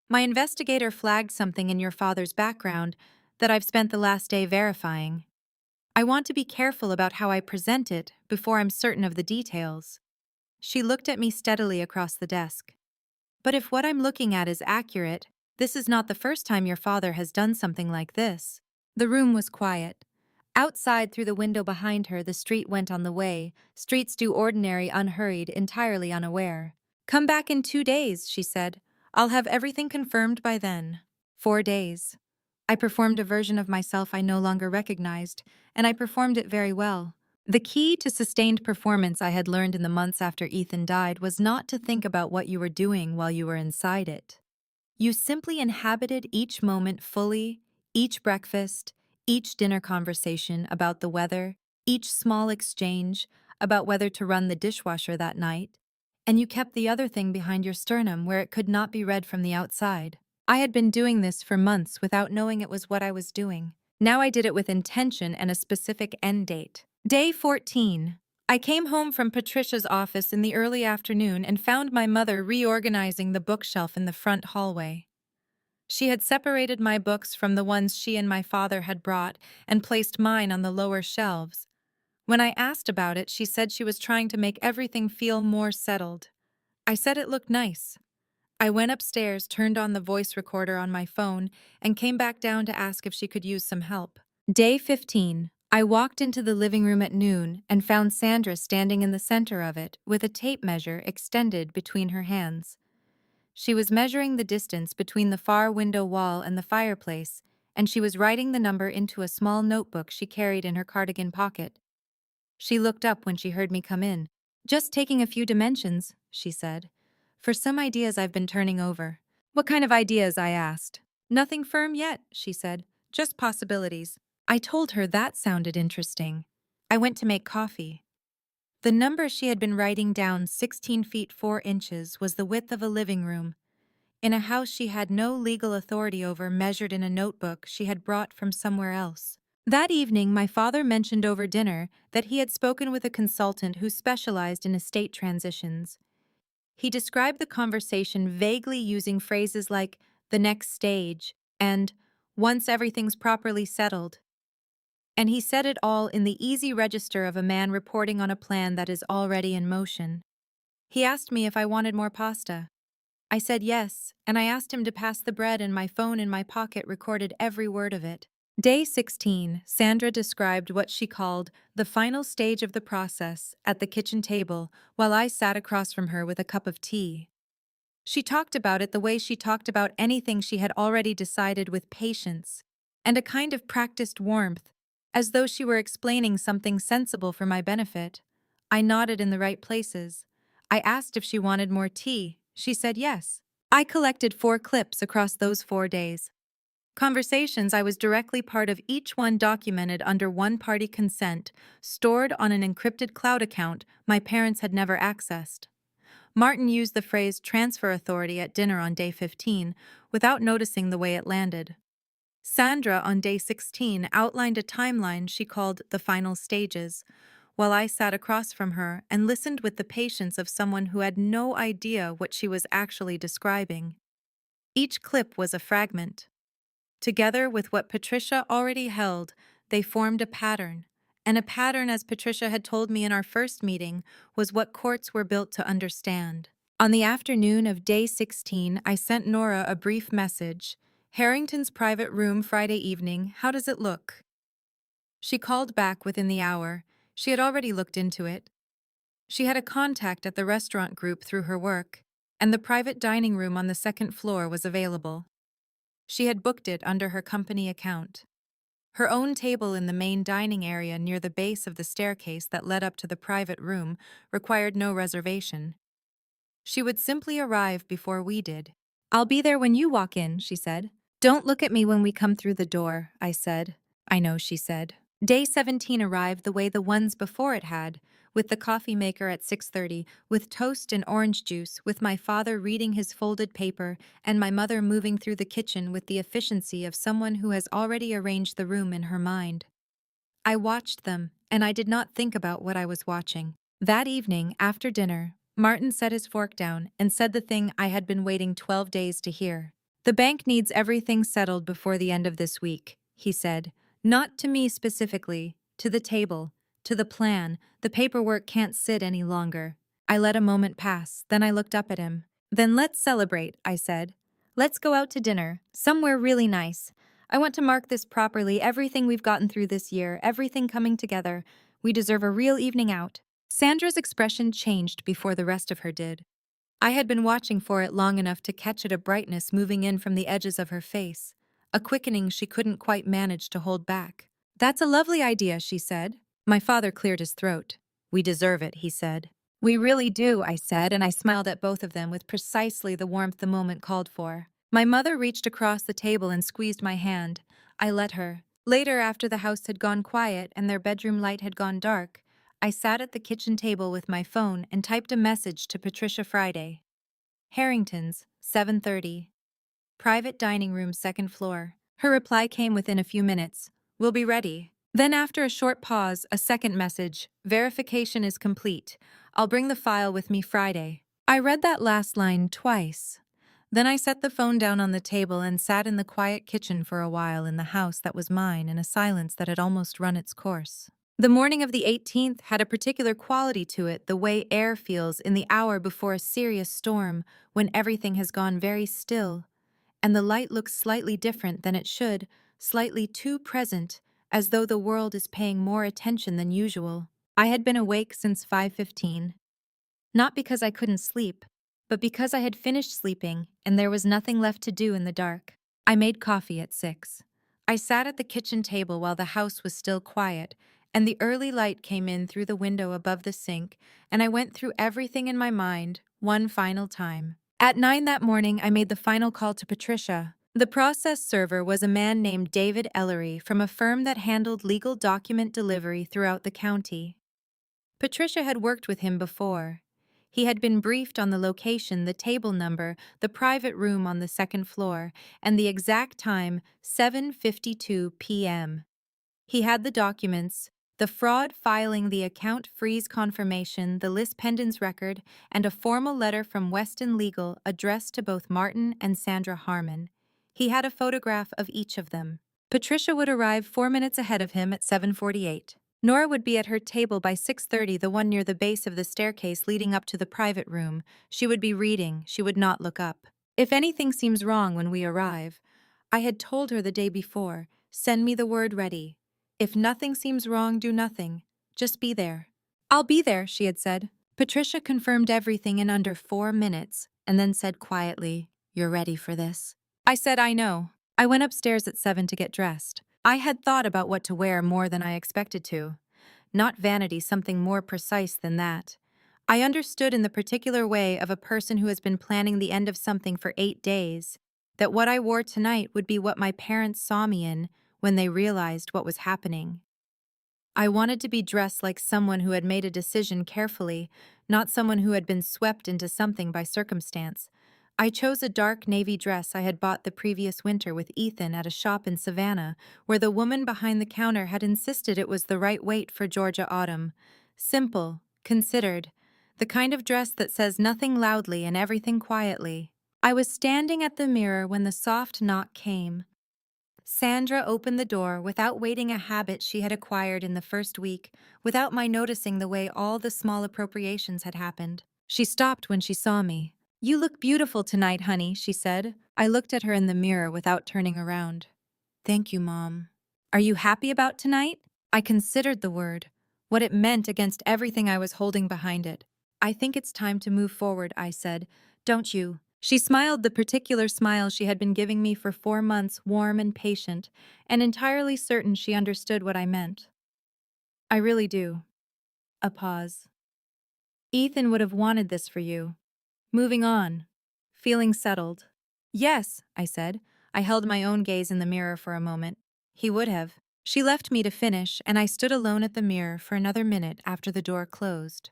"My investigator flagged something in your father's background that I've spent the last day verifying. I want to be careful about how I present it before I'm certain of the details." She looked at me steadily across the desk. "But if what I'm looking at is accurate, this is not the first time your father has done something like this." The room was quiet. Outside, through the window behind her, the street went on the way. Streets do ordinary, unhurried, entirely unaware. "Come back in 2 days," she said. "I'll have everything confirmed by then." 4 days. I performed a version of myself I no longer recognized, and I performed it very well. The key to sustained performance I had learned in the months after Ethan died was not to think about what you were doing while you were inside it. You simply inhabited each moment fully, each breakfast, each dinner conversation about the weather, each small exchange about whether to run the dishwasher that night, and you kept the other thing behind your sternum where it could not be read from the outside. I had been doing this for months without knowing it was what I was doing. Now I did it with intention and a specific end date. Day 14. I came home from Patricia's office in the early afternoon and found my mother reorganizing the bookshelf in the front hallway. She had separated my books from the ones she and my father had brought and placed mine on the lower shelves. When I asked about it, she said she was trying to make everything feel more settled. I said it looked nice. I went upstairs, turned on the voice recorder on my phone, and came back down to ask if she could use some help. Day 15. I walked into the living room at noon and found Sandra standing in the center of it with a tape measure extended between her hands. She was measuring the distance between the far window wall and the fireplace, and she was writing the number into a small notebook she carried in her cardigan pocket. She looked up when she heard me come in. "Just taking a few dimensions," she said. "For some ideas I've been turning over." "What kind of ideas?" I asked. "Nothing firm yet," she said. "Just possibilities." I told her that sounded interesting. I went to make coffee. The number she had been writing down, 16 feet 4 inches, was the width of a living room, in a house she had no legal authority over, measured in a notebook she had brought from somewhere else. That evening, my father mentioned over dinner that he had spoken with a consultant who specialized in estate transitions. He described the conversation vaguely using phrases like "the next stage" and "once everything's properly settled." And he said it all in the easy register of a man reporting on a plan that is already in motion. He asked me if I wanted more pasta. I said yes, and I asked him to pass the bread, and my phone in my pocket recorded every word of it. Day 16, Sandra described what she called the final stage of the process at the kitchen table while I sat across from her with a cup of tea. She talked about it the way she talked about anything she had already decided, with patience and a kind of practiced warmth, as though she were explaining something sensible for my benefit. I nodded in the right places. I asked if she wanted more tea. She said yes. I collected 4 clips across those 4 days. Conversations I was directly part of, each one documented under one-party consent, stored on an encrypted cloud account my parents had never accessed. Martin used the phrase transfer authority at dinner on day 15 without noticing the way it landed. Sandra, on day 16, outlined a timeline she called the final stages, while I sat across from her and listened with the patience of someone who had no idea what she was actually describing. Each clip was a fragment. Together with what Patricia already held, they formed a pattern. And a pattern, as Patricia had told me in our first meeting, was what courts were built to understand. On the afternoon of day 16, I sent Nora a brief message. Harrington's private room Friday evening, how does it look? She called back within the hour. She had already looked into it. She had a contact at the restaurant group through her work, and the private dining room on the second floor was available. She had booked it under her company account. Her own table in the main dining area near the base of the staircase that led up to the private room required no reservation. She would simply arrive before we did. "I'll be there when you walk in," she said. "Don't look at me when we come through the door," I said. "I know," she said. Day 17 arrived the way the ones before it had, with the coffee maker at 6:30, with toast and orange juice, with my father reading his folded paper, and my mother moving through the kitchen with the efficiency of someone who has already arranged the room in her mind. I watched them, and I did not think about what I was watching. That evening, after dinner, Martin set his fork down and said the thing I had been waiting 12 days to hear. "The bank needs everything settled before the end of this week," he said. "Not to me specifically, to the table, to the plan. The paperwork can't sit any longer." I let a moment pass, then I looked up at him. "Then let's celebrate," I said. "Let's go out to dinner, somewhere really nice. I want to mark this properly, everything we've gotten through this year, everything coming together. We deserve a real evening out." Sandra's expression changed before the rest of her did. I had been watching for it long enough to catch at a brightness moving in from the edges of her face, a quickening she couldn't quite manage to hold back. "That's a lovely idea," she said. My father cleared his throat. "We deserve it," he said. "We really do," I said, and I smiled at both of them with precisely the warmth the moment called for. My mother reached across the table and squeezed my hand. I let her. Later, after the house had gone quiet and their bedroom light had gone dark, I sat at the kitchen table with my phone and typed a message to Patricia Friday. "Harrington's, 7:30. Private dining room, second floor." Her reply came within a few minutes. "We'll be ready." Then, after a short pause, a second message. "Verification is complete. I'll bring the file with me Friday." I read that last line twice. Then I set the phone down on the table and sat in the quiet kitchen for a while in the house that was mine, in a silence that had almost run its course. The morning of the 18th had a particular quality to it, the way air feels in the hour before a serious storm, when everything has gone very still, and the light looks slightly different than it should, slightly too present, as though the world is paying more attention than usual. I had been awake since 5:15. Not because I couldn't sleep, but because I had finished sleeping and there was nothing left to do in the dark. I made coffee at 6. I sat at the kitchen table while the house was still quiet, and the early light came in through the window above the sink, and I went through everything in my mind one final time. At 9 that morning, I made the final call to Patricia. The process server was a man named David Ellery from a firm that handled legal document delivery throughout the county. Patricia had worked with him before. He had been briefed on the location, the table number, the private room on the second floor, and the exact time, 7:52 p.m. He had the documents, the fraud filing, the account freeze confirmation, the lis pendens record, and a formal letter from Weston Legal addressed to both Martin and Sandra Harmon. He had a photograph of each of them. Patricia would arrive 4 minutes ahead of him at 7:48. Nora would be at her table by 6:30, the one near the base of the staircase leading up to the private room. She would be reading, she would not look up. If anything seems wrong when we arrive, I had told her the day before, send me the word ready. If nothing seems wrong, do nothing. Just be there. I'll be there, she had said. Patricia confirmed everything in under 4 minutes, and then said quietly, "You're ready for this." I said, "I know." I went upstairs at 7 to get dressed. I had thought about what to wear more than I expected to. Not vanity, something more precise than that. I understood in the particular way of a person who has been planning the end of something for 8 days, that what I wore tonight would be what my parents saw me in when they realized what was happening. I wanted to be dressed like someone who had made a decision carefully, not someone who had been swept into something by circumstance. I chose a dark navy dress I had bought the previous winter with Ethan at a shop in Savannah, where the woman behind the counter had insisted it was the right weight for Georgia autumn. Simple, considered, the kind of dress that says nothing loudly and everything quietly. I was standing at the mirror when the soft knock came. Sandra opened the door without waiting, a habit she had acquired in the first week, without my noticing the way all the small appropriations had happened. She stopped when she saw me. "You look beautiful tonight, honey," she said. I looked at her in the mirror without turning around. "Thank you, Mom." "Are you happy about tonight?" I considered the word, what it meant against everything I was holding behind it. "I think it's time to move forward," I said. "Don't you?" She smiled, the particular smile she had been giving me for 4 months, warm and patient, and entirely certain she understood what I meant. "I really do." A pause. "Ethan would have wanted this for you." Moving on. Feeling settled. "Yes," I said. I held my own gaze in the mirror for a moment. "He would have." She left me to finish, and I stood alone at the mirror for another minute after the door closed.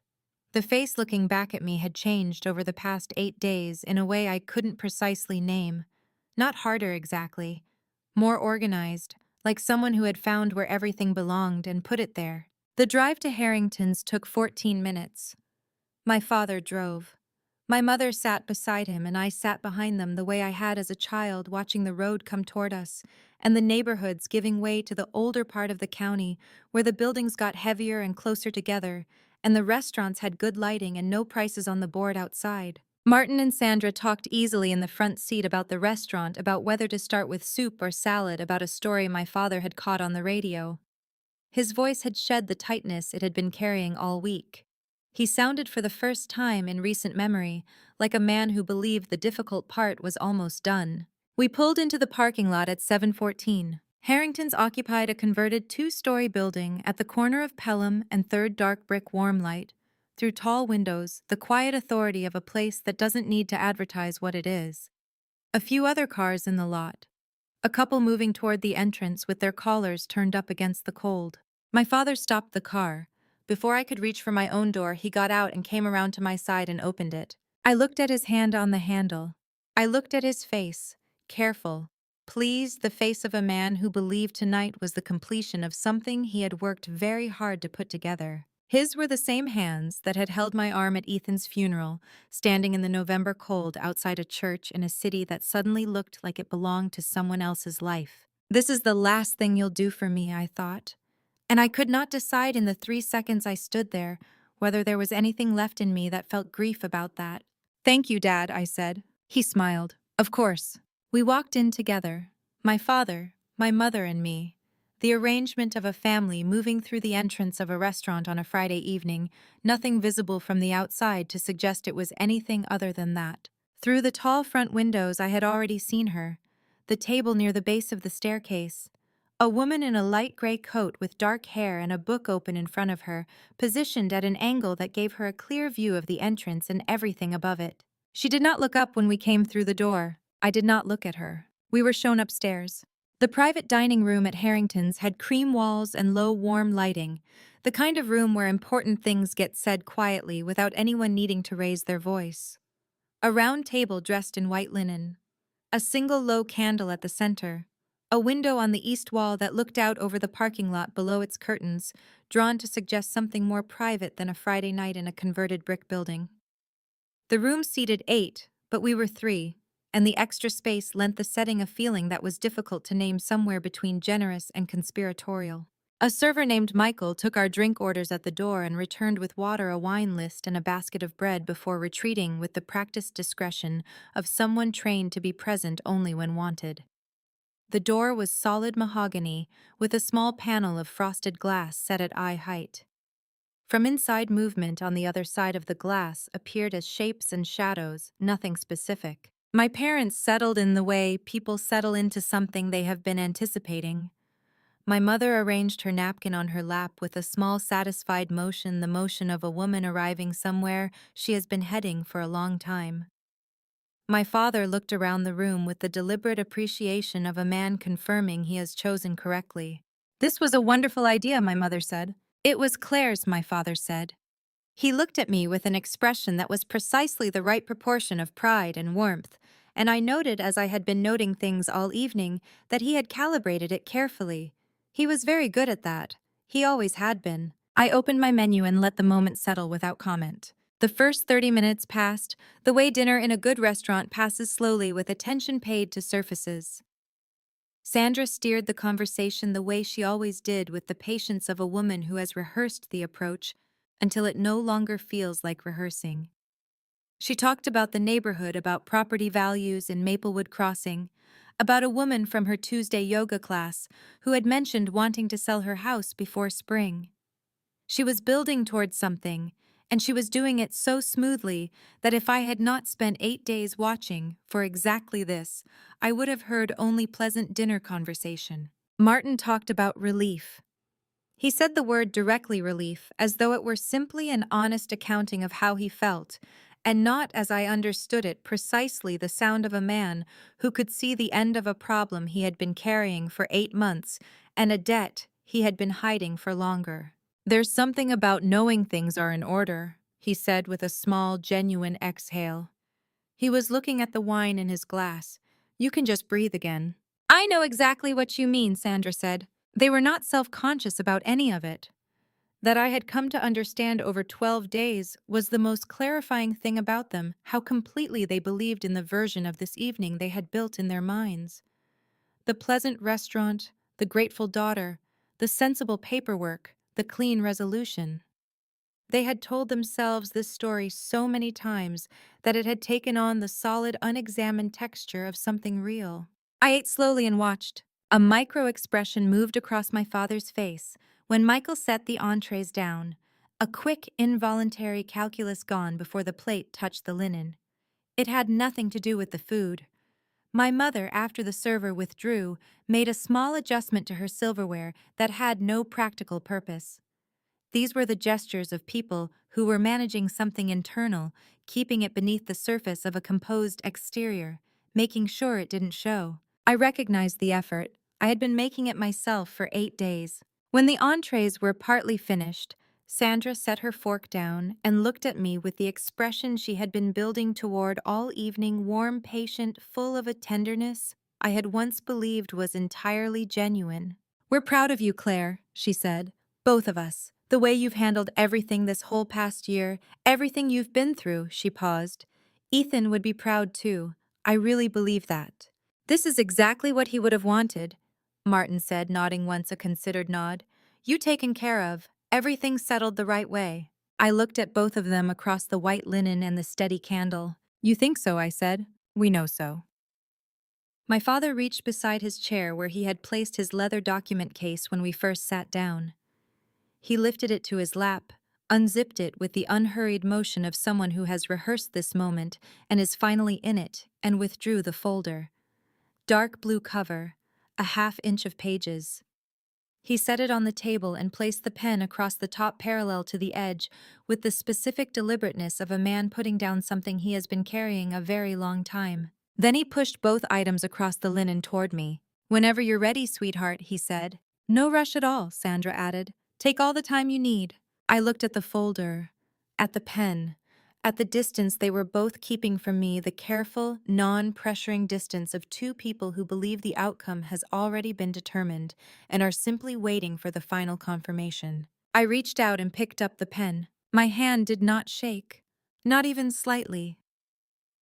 The face looking back at me had changed over the past 8 days in a way I couldn't precisely name. Not harder exactly. More organized, like someone who had found where everything belonged and put it there. The drive to Harrington's took 14 minutes. My father drove. My mother sat beside him, and I sat behind them the way I had as a child, watching the road come toward us, and the neighborhoods giving way to the older part of the county, where the buildings got heavier and closer together, and the restaurants had good lighting and no prices on the board outside. Martin and Sandra talked easily in the front seat about the restaurant, about whether to start with soup or salad, about a story my father had caught on the radio. His voice had shed the tightness it had been carrying all week. He sounded for the first time in recent memory like a man who believed the difficult part was almost done. We pulled into the parking lot at 7:14. Harrington's occupied a converted two-story building at the corner of Pelham and 3rd dark brick warm light. Through tall windows, the quiet authority of a place that doesn't need to advertise what it is. A few other cars in the lot. A couple moving toward the entrance with their collars turned up against the cold. My father stopped the car. Before I could reach for my own door, he got out and came around to my side and opened it. I looked at his hand on the handle. I looked at his face, careful, pleased, the face of a man who believed tonight was the completion of something he had worked very hard to put together. His were the same hands that had held my arm at Ethan's funeral, standing in the November cold outside a church in a city that suddenly looked like it belonged to someone else's life. "This is the last thing you'll do for me," I thought. And I could not decide in the 3 seconds I stood there whether there was anything left in me that felt grief about that. "Thank you, Dad," I said. He smiled. "Of course." We walked in together, my father, my mother, and me. The arrangement of a family moving through the entrance of a restaurant on a Friday evening, nothing visible from the outside to suggest it was anything other than that. Through the tall front windows I had already seen her. The table near the base of the staircase. A woman in a light gray coat with dark hair and a book open in front of her, positioned at an angle that gave her a clear view of the entrance and everything above it. She did not look up when we came through the door. I did not look at her. We were shown upstairs. The private dining room at Harrington's had cream walls and low, warm lighting, the kind of room where important things get said quietly without anyone needing to raise their voice. A round table dressed in white linen. A single low candle at the center. A window on the east wall that looked out over the parking lot below its curtains, drawn to suggest something more private than a Friday night in a converted brick building. The room seated 8, but we were 3, and the extra space lent the setting a feeling that was difficult to name, somewhere between generous and conspiratorial. A server named Michael took our drink orders at the door and returned with water, a wine list, and a basket of bread before retreating with the practiced discretion of someone trained to be present only when wanted. The door was solid mahogany, with a small panel of frosted glass set at eye height. From inside, movement on the other side of the glass appeared as shapes and shadows, nothing specific. My parents settled in the way people settle into something they have been anticipating. My mother arranged her napkin on her lap with a small satisfied motion, the motion of a woman arriving somewhere she has been heading for a long time. My father looked around the room with the deliberate appreciation of a man confirming he has chosen correctly. "This was a wonderful idea," my mother said. "It was Claire's," my father said. He looked at me with an expression that was precisely the right proportion of pride and warmth, and I noted, as I had been noting things all evening, that he had calibrated it carefully. He was very good at that. He always had been. I opened my menu and let the moment settle without comment. The first 30 minutes passed, the way dinner in a good restaurant passes slowly with attention paid to surfaces. Sandra steered the conversation the way she always did, with the patience of a woman who has rehearsed the approach until it no longer feels like rehearsing. She talked about the neighborhood, about property values in Maplewood Crossing, about a woman from her Tuesday yoga class who had mentioned wanting to sell her house before spring. She was building towards something, and she was doing it so smoothly that if I had not spent 8 days watching for exactly this, I would have heard only pleasant dinner conversation. Martin talked about relief. He said the word directly, relief, as though it were simply an honest accounting of how he felt, and not, as I understood it, precisely the sound of a man who could see the end of a problem he had been carrying for 8 months and a debt he had been hiding for longer. "There's something about knowing things are in order," he said with a small, genuine exhale. He was looking at the wine in his glass. "You can just breathe again." "I know exactly what you mean," Sandra said. They were not self-conscious about any of it. That I had come to understand over 12 days was the most clarifying thing about them, how completely they believed in the version of this evening they had built in their minds. The pleasant restaurant, the grateful daughter, the sensible paperwork, the clean resolution. They had told themselves this story so many times that it had taken on the solid, unexamined texture of something real. I ate slowly and watched. A micro-expression moved across my father's face when Michael set the entrees down, a quick, involuntary calculus gone before the plate touched the linen. It had nothing to do with the food. My mother, after the server withdrew, made a small adjustment to her silverware that had no practical purpose. These were the gestures of people who were managing something internal, keeping it beneath the surface of a composed exterior, making sure it didn't show. I recognized the effort. I had been making it myself for 8 days. When the entrees were partly finished, Sandra set her fork down and looked at me with the expression she had been building toward all evening, warm, patient, full of a tenderness I had once believed was entirely genuine. "We're proud of you, Claire," she said. "Both of us. The way you've handled everything this whole past year, everything you've been through." She paused. "Ethan would be proud too. I really believe that." "This is exactly what he would have wanted," Martin said, nodding once, a considered nod. "You taken care of, everything settled the right way." I looked at both of them across the white linen and the steady candle. "You think so?" I said. "We know so." My father reached beside his chair where he had placed his leather document case when we first sat down. He lifted it to his lap, unzipped it with the unhurried motion of someone who has rehearsed this moment and is finally in it, and withdrew the folder. Dark blue cover, a half-inch of pages. He set it on the table and placed the pen across the top parallel to the edge with the specific deliberateness of a man putting down something he has been carrying a very long time. Then he pushed both items across the linen toward me. "Whenever you're ready, sweetheart," he said. "No rush at all," Sandra added. "Take all the time you need." I looked at the folder, at the pen, at the distance they were both keeping from me, the careful, non-pressuring distance of two people who believe the outcome has already been determined and are simply waiting for the final confirmation. I reached out and picked up the pen. My hand did not shake, not even slightly.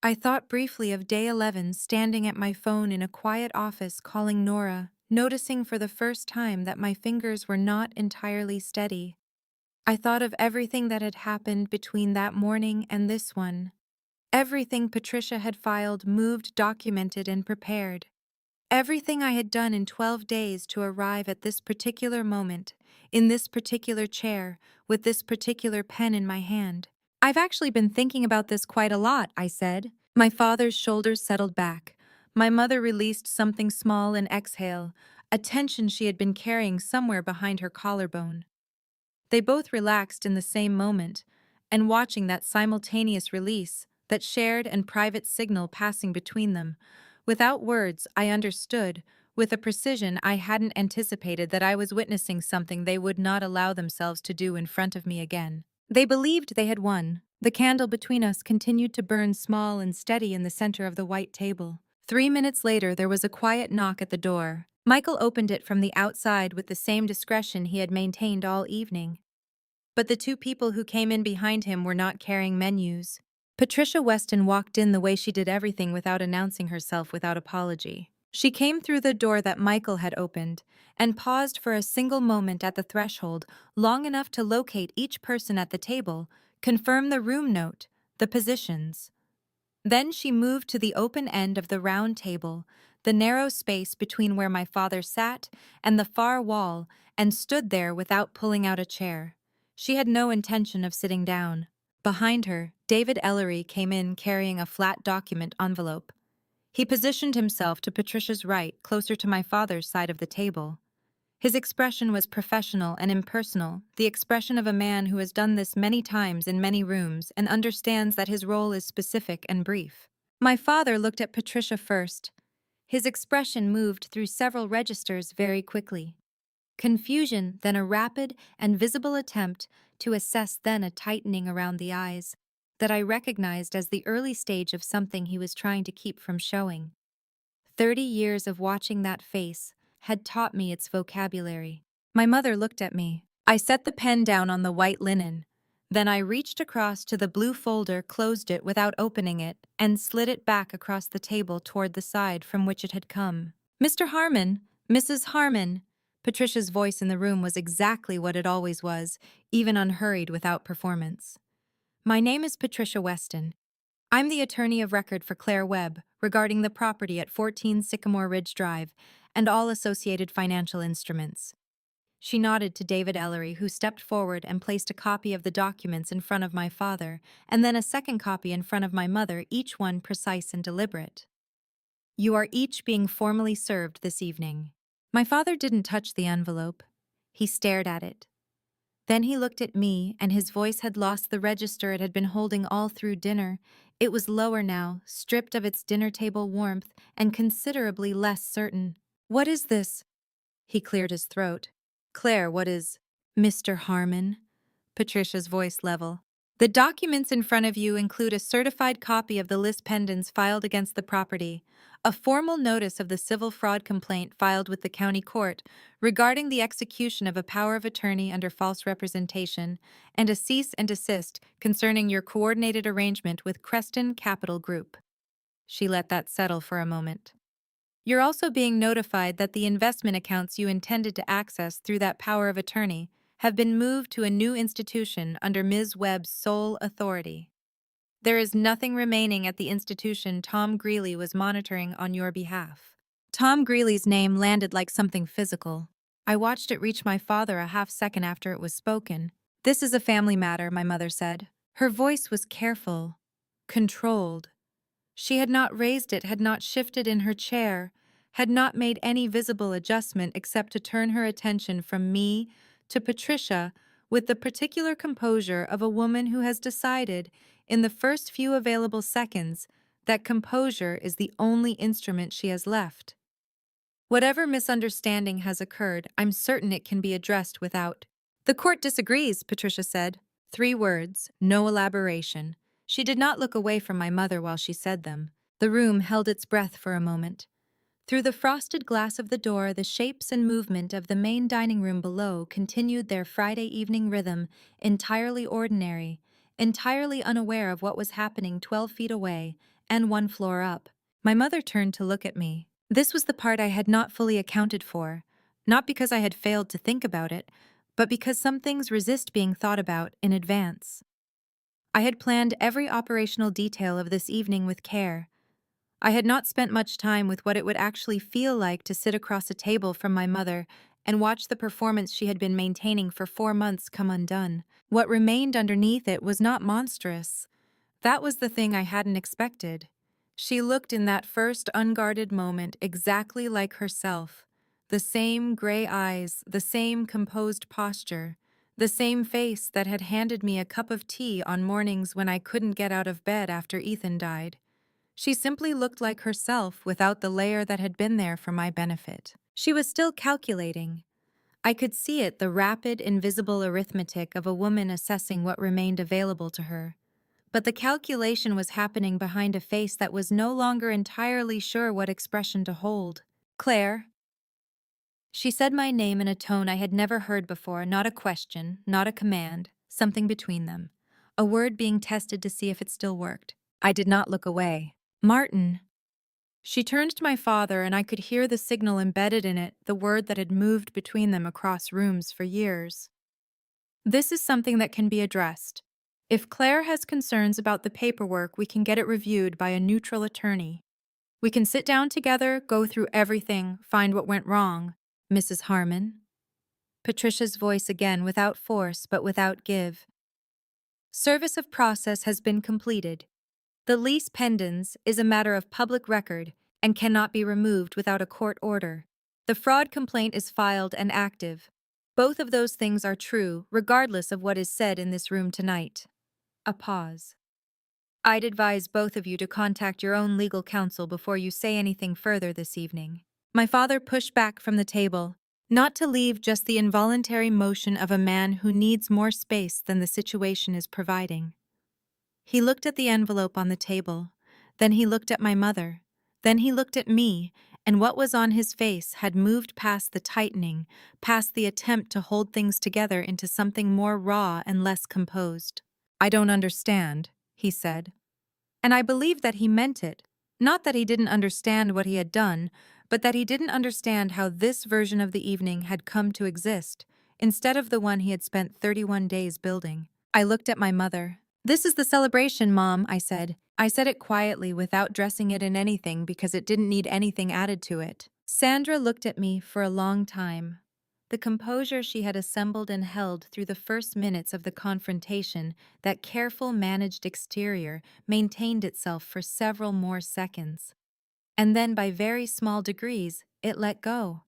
I thought briefly of day 11, standing at my phone in a quiet office calling Nora, noticing for the first time that my fingers were not entirely steady. I thought of everything that had happened between that morning and this one. Everything Patricia had filed, moved, documented, and prepared. Everything I had done in 12 days to arrive at this particular moment, in this particular chair, with this particular pen in my hand. I've actually been thinking about this quite a lot, I said. My father's shoulders settled back. My mother released something small and exhale, a tension she had been carrying somewhere behind her collarbone. They both relaxed in the same moment, and watching that simultaneous release, that shared and private signal passing between them, without words, I understood, with a precision I hadn't anticipated, that I was witnessing something they would not allow themselves to do in front of me again. They believed they had won. The candle between us continued to burn small and steady in the center of the white table. 3 minutes later, there was a quiet knock at the door. Michael opened it from the outside with the same discretion he had maintained all evening. But the two people who came in behind him were not carrying menus. Patricia Weston walked in the way she did everything, without announcing herself, without apology. She came through the door that Michael had opened and paused for a single moment at the threshold, long enough to locate each person at the table, confirm the room note, the positions. Then she moved to the open end of the round table, the narrow space between where my father sat and the far wall, and stood there without pulling out a chair. She had no intention of sitting down. Behind her, David Ellery came in carrying a flat document envelope. He positioned himself to Patricia's right, closer to my father's side of the table. His expression was professional and impersonal, the expression of a man who has done this many times in many rooms and understands that his role is specific and brief. My father looked at Patricia first. His expression moved through several registers very quickly. Confusion, then a rapid and visible attempt to assess, then a tightening around the eyes that I recognized as the early stage of something he was trying to keep from showing. 30 years of watching that face had taught me its vocabulary. My mother looked at me. I set the pen down on the white linen. Then I reached across to the blue folder, closed it without opening it, and slid it back across the table toward the side from which it had come. Mr. Harmon, Mrs. Harmon. Patricia's voice in the room was exactly what it always was, even unhurried, without performance. My name is Patricia Weston. I'm the attorney of record for Claire Webb regarding the property at 14 Sycamore Ridge Drive and all associated financial instruments. She nodded to David Ellery, who stepped forward and placed a copy of the documents in front of my father, and then a second copy in front of my mother, each one precise and deliberate. You are each being formally served this evening. My father didn't touch the envelope. He stared at it. Then he looked at me, and his voice had lost the register it had been holding all through dinner. It was lower now, stripped of its dinner table warmth, and considerably less certain. What is this? He cleared his throat. Claire, what is... Mr. Harmon? Patricia's voice level. The documents in front of you include a certified copy of the list pendants filed against the property, a formal notice of the civil fraud complaint filed with the county court regarding the execution of a power of attorney under false representation, and a cease and desist concerning your coordinated arrangement with Creston Capital Group. She let that settle for a moment. You're also being notified that the investment accounts you intended to access through that power of attorney have been moved to a new institution under Ms. Webb's sole authority. There is nothing remaining at the institution Tom Greeley was monitoring on your behalf. Tom Greeley's name landed like something physical. I watched it reach my father a half-second after it was spoken. This is a family matter, my mother said. Her voice was careful, controlled. She had not raised it, had not shifted in her chair, had not made any visible adjustment except to turn her attention from me to Patricia with the particular composure of a woman who has decided, in the first few available seconds, that composure is the only instrument she has left. Whatever misunderstanding has occurred, I'm certain it can be addressed without. The court disagrees, Patricia said. 3 words, no elaboration. She did not look away from my mother while she said them. The room held its breath for a moment. Through the frosted glass of the door, the shapes and movement of the main dining room below continued their Friday evening rhythm, entirely ordinary, entirely unaware of what was happening 12 feet away and 1 floor up. My mother turned to look at me. This was the part I had not fully accounted for, not because I had failed to think about it, but because some things resist being thought about in advance. I had planned every operational detail of this evening with care. I had not spent much time with what it would actually feel like to sit across a table from my mother and watch the performance she had been maintaining for 4 months come undone. What remained underneath it was not monstrous. That was the thing I hadn't expected. She looked in that first unguarded moment exactly like herself. The same gray eyes, the same composed posture, the same face that had handed me a cup of tea on mornings when I couldn't get out of bed after Ethan died. She simply looked like herself without the layer that had been there for my benefit. She was still calculating. I could see it, the rapid, invisible arithmetic of a woman assessing what remained available to her. But the calculation was happening behind a face that was no longer entirely sure what expression to hold. Claire. She said my name in a tone I had never heard before, not a question, not a command, something between them. A word being tested to see if it still worked. I did not look away. Martin. She turned to my father, and I could hear the signal embedded in it, the word that had moved between them across rooms for years. This is something that can be addressed. If Claire has concerns about the paperwork, we can get it reviewed by a neutral attorney. We can sit down together, go through everything, find what went wrong. Mrs. Harmon. Patricia's voice again, without force but without give. Service of process has been completed. The lease pendens is a matter of public record and cannot be removed without a court order. The fraud complaint is filed and active. Both of those things are true, regardless of what is said in this room tonight. A pause. I'd advise both of you to contact your own legal counsel before you say anything further this evening. My father pushed back from the table, not to leave just the involuntary motion of a man who needs more space than the situation is providing. He looked at the envelope on the table, then he looked at my mother, then he looked at me, and what was on his face had moved past the tightening, past the attempt to hold things together into something more raw and less composed. I don't understand, he said. And I believed that he meant it. Not that he didn't understand what he had done, but that he didn't understand how this version of the evening had come to exist, instead of the one he had spent 31 days building. I looked at my mother. "This is the celebration, Mom," I said. I said it quietly without dressing it in anything because it didn't need anything added to it. Sandra looked at me for a long time. The composure she had assembled and held through the first minutes of the confrontation, that careful, managed exterior, maintained itself for several more seconds. And then, by very small degrees, it let go.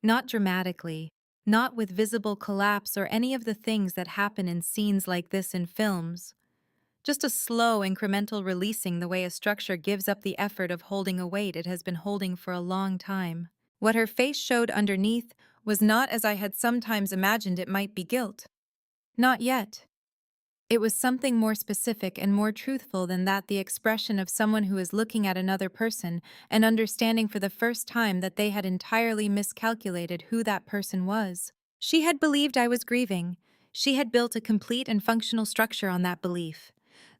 Not dramatically, not with visible collapse or any of the things that happen in scenes like this in films. Just a slow, incremental releasing, the way a structure gives up the effort of holding a weight it has been holding for a long time. What her face showed underneath was not as I had sometimes imagined it might be guilt. Not yet. It was something more specific and more truthful than that, the expression of someone who is looking at another person and understanding for the first time that they had entirely miscalculated who that person was. She had believed I was grieving. She had built a complete and functional structure on that belief.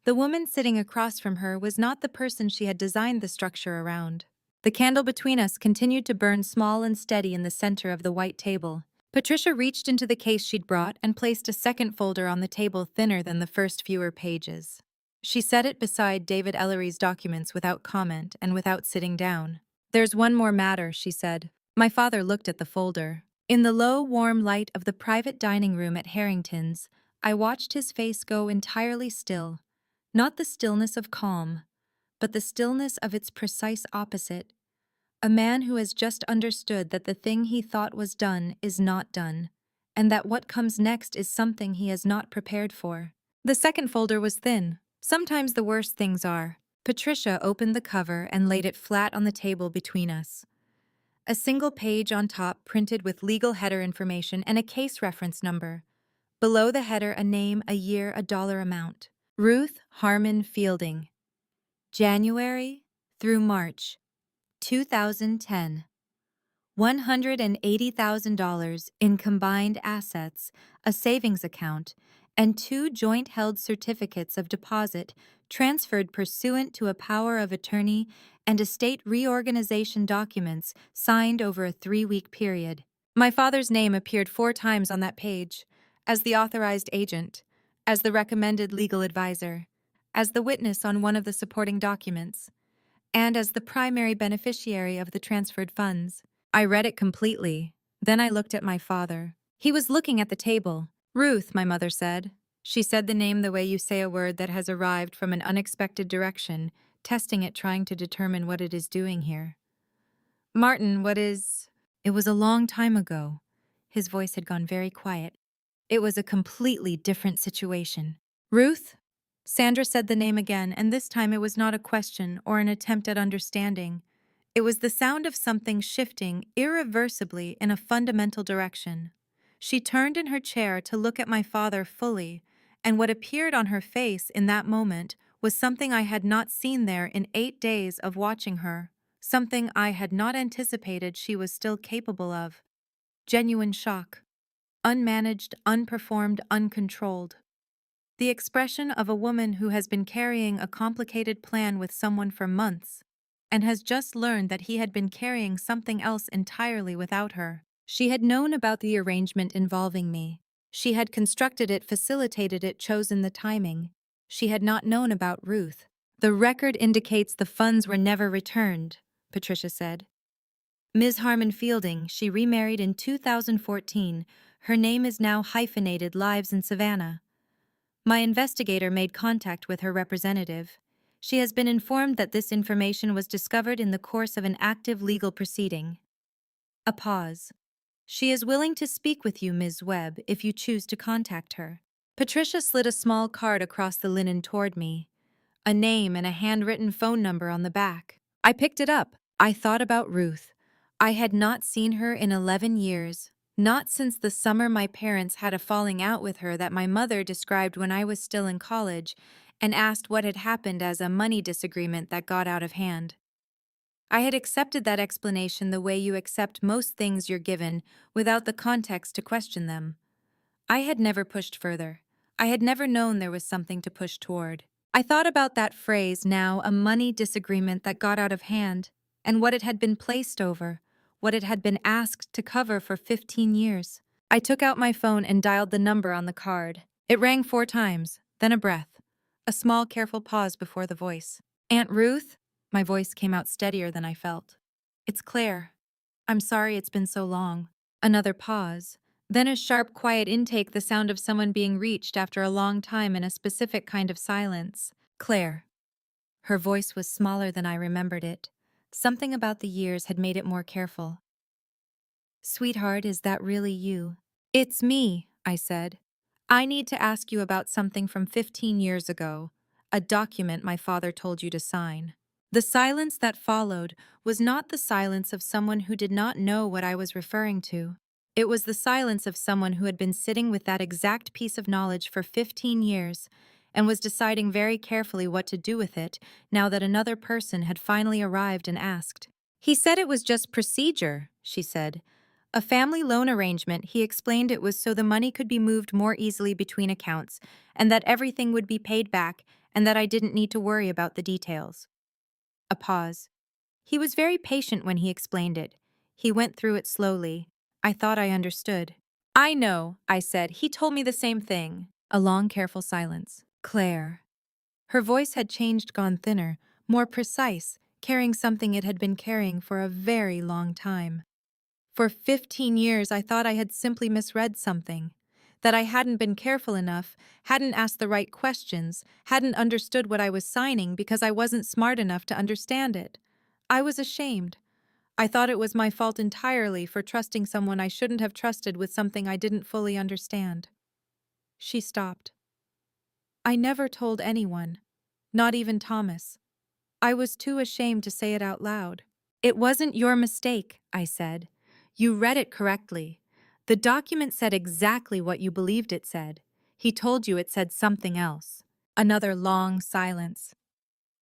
The woman sitting across from her was not the person she had designed the structure around. The candle between us continued to burn small and steady in the center of the white table. Patricia reached into the case she'd brought and placed a second folder on the table, thinner than the first fewer pages. She set it beside David Ellery's documents without comment and without sitting down. "There's one more matter," she said. My father looked at the folder. In the low, warm light of the private dining room at Harrington's, I watched his face go entirely still. Not the stillness of calm, but the stillness of its precise opposite. A man who has just understood that the thing he thought was done is not done, and that what comes next is something he has not prepared for. The second folder was thin. Sometimes the worst things are. Patricia opened the cover and laid it flat on the table between us. A single page on top printed with legal header information and a case reference number. Below the header, a name, a year, a dollar amount. Ruth Harmon Fielding. January through March 2010. $180,000 in combined assets, a savings account, and 2 joint-held certificates of deposit transferred pursuant to a power of attorney and estate reorganization documents signed over a 3-week period. My father's name appeared 4 times on that page, as the authorized agent, as the recommended legal advisor, as the witness on one of the supporting documents, and as the primary beneficiary of the transferred funds. I read it completely. Then I looked at my father. He was looking at the table. "Ruth," my mother said. She said the name the way you say a word that has arrived from an unexpected direction, testing it, trying to determine what it is doing here. "Martin, what is—" It was a long time ago. His voice had gone very quiet. It was a completely different situation. "Ruth?" Sandra said the name again, and this time it was not a question or an attempt at understanding. It was the sound of something shifting irreversibly in a fundamental direction. She turned in her chair to look at my father fully, and what appeared on her face in that moment was something I had not seen there in 8 days of watching her, something I had not anticipated she was still capable of. Genuine shock. Unmanaged, unperformed, uncontrolled. The expression of a woman who has been carrying a complicated plan with someone for months and has just learned that he had been carrying something else entirely without her. She had known about the arrangement involving me. She had constructed it, facilitated it, chosen the timing. She had not known about Ruth. "The record indicates the funds were never returned," Patricia said. "Ms. Harmon Fielding, she remarried in 2014. Her name is now hyphenated, lives in Savannah." My investigator made contact with her representative. She has been informed that this information was discovered in the course of an active legal proceeding. A pause. "She is willing to speak with you, Ms. Webb, if you choose to contact her." Patricia slid a small card across the linen toward me, a name and a handwritten phone number on the back. I picked it up. I thought about Ruth. I had not seen her in 11 years. Not since the summer my parents had a falling out with her that my mother described when I was still in college and asked what had happened as a money disagreement that got out of hand. I had accepted that explanation the way you accept most things you're given, without the context to question them. I had never pushed further. I had never known there was something to push toward. I thought about that phrase now, a money disagreement that got out of hand, and what it had been placed over, what it had been asked to cover for 15 years. I took out my phone and dialed the number on the card. It rang 4 times, then a breath. A small, careful pause before the voice. "Aunt Ruth?" My voice came out steadier than I felt. "It's Claire. I'm sorry it's been so long." Another pause. Then a sharp, quiet intake, the sound of someone being reached after a long time in a specific kind of silence. "Claire." Her voice was smaller than I remembered it. Something about the years had made it more careful. "Sweetheart, is that really you?" "It's me," I said. "I need to ask you about something from 15 years ago. A document my father told you to sign." The silence that followed was not the silence of someone who did not know what I was referring to. It was the silence of someone who had been sitting with that exact piece of knowledge for 15 years and was deciding very carefully what to do with it now that another person had finally arrived and asked. "He said it was just procedure," she said. "A family loan arrangement. He explained it was so the money could be moved more easily between accounts and that everything would be paid back and that I didn't need to worry about the details." A pause. "He was very patient when he explained it. He went through it slowly. I thought I understood." "I know," I said. "He told me the same thing." A long, careful silence. "Claire." Her voice had changed, gone thinner, more precise, carrying something it had been carrying for a very long time. "For 15 years I thought I had simply misread something. That I hadn't been careful enough, hadn't asked the right questions, hadn't understood what I was signing because I wasn't smart enough to understand it. I was ashamed. I thought it was my fault entirely for trusting someone I shouldn't have trusted with something I didn't fully understand." She stopped. "I never told anyone, not even Thomas. I was too ashamed to say it out loud." "It wasn't your mistake," I said. "You read it correctly. The document said exactly what you believed it said. He told you it said something else." Another long silence.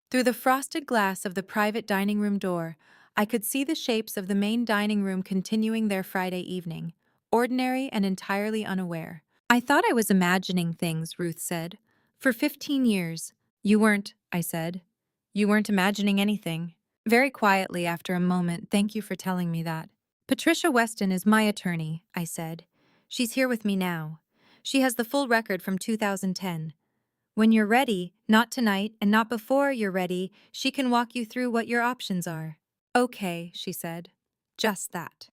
Through the frosted glass of the private dining room door, I could see the shapes of the main dining room continuing their Friday evening, ordinary and entirely unaware. I thought I was imagining things, Ruth said. For 15 years. You weren't, I said. You weren't imagining anything. Very quietly after a moment, thank you for telling me that. Patricia Weston is my attorney, I said. She's here with me now. She has the full record from 2010. When you're ready, not tonight and not before you're ready, she can walk you through what your options are. Okay, she said. Just that.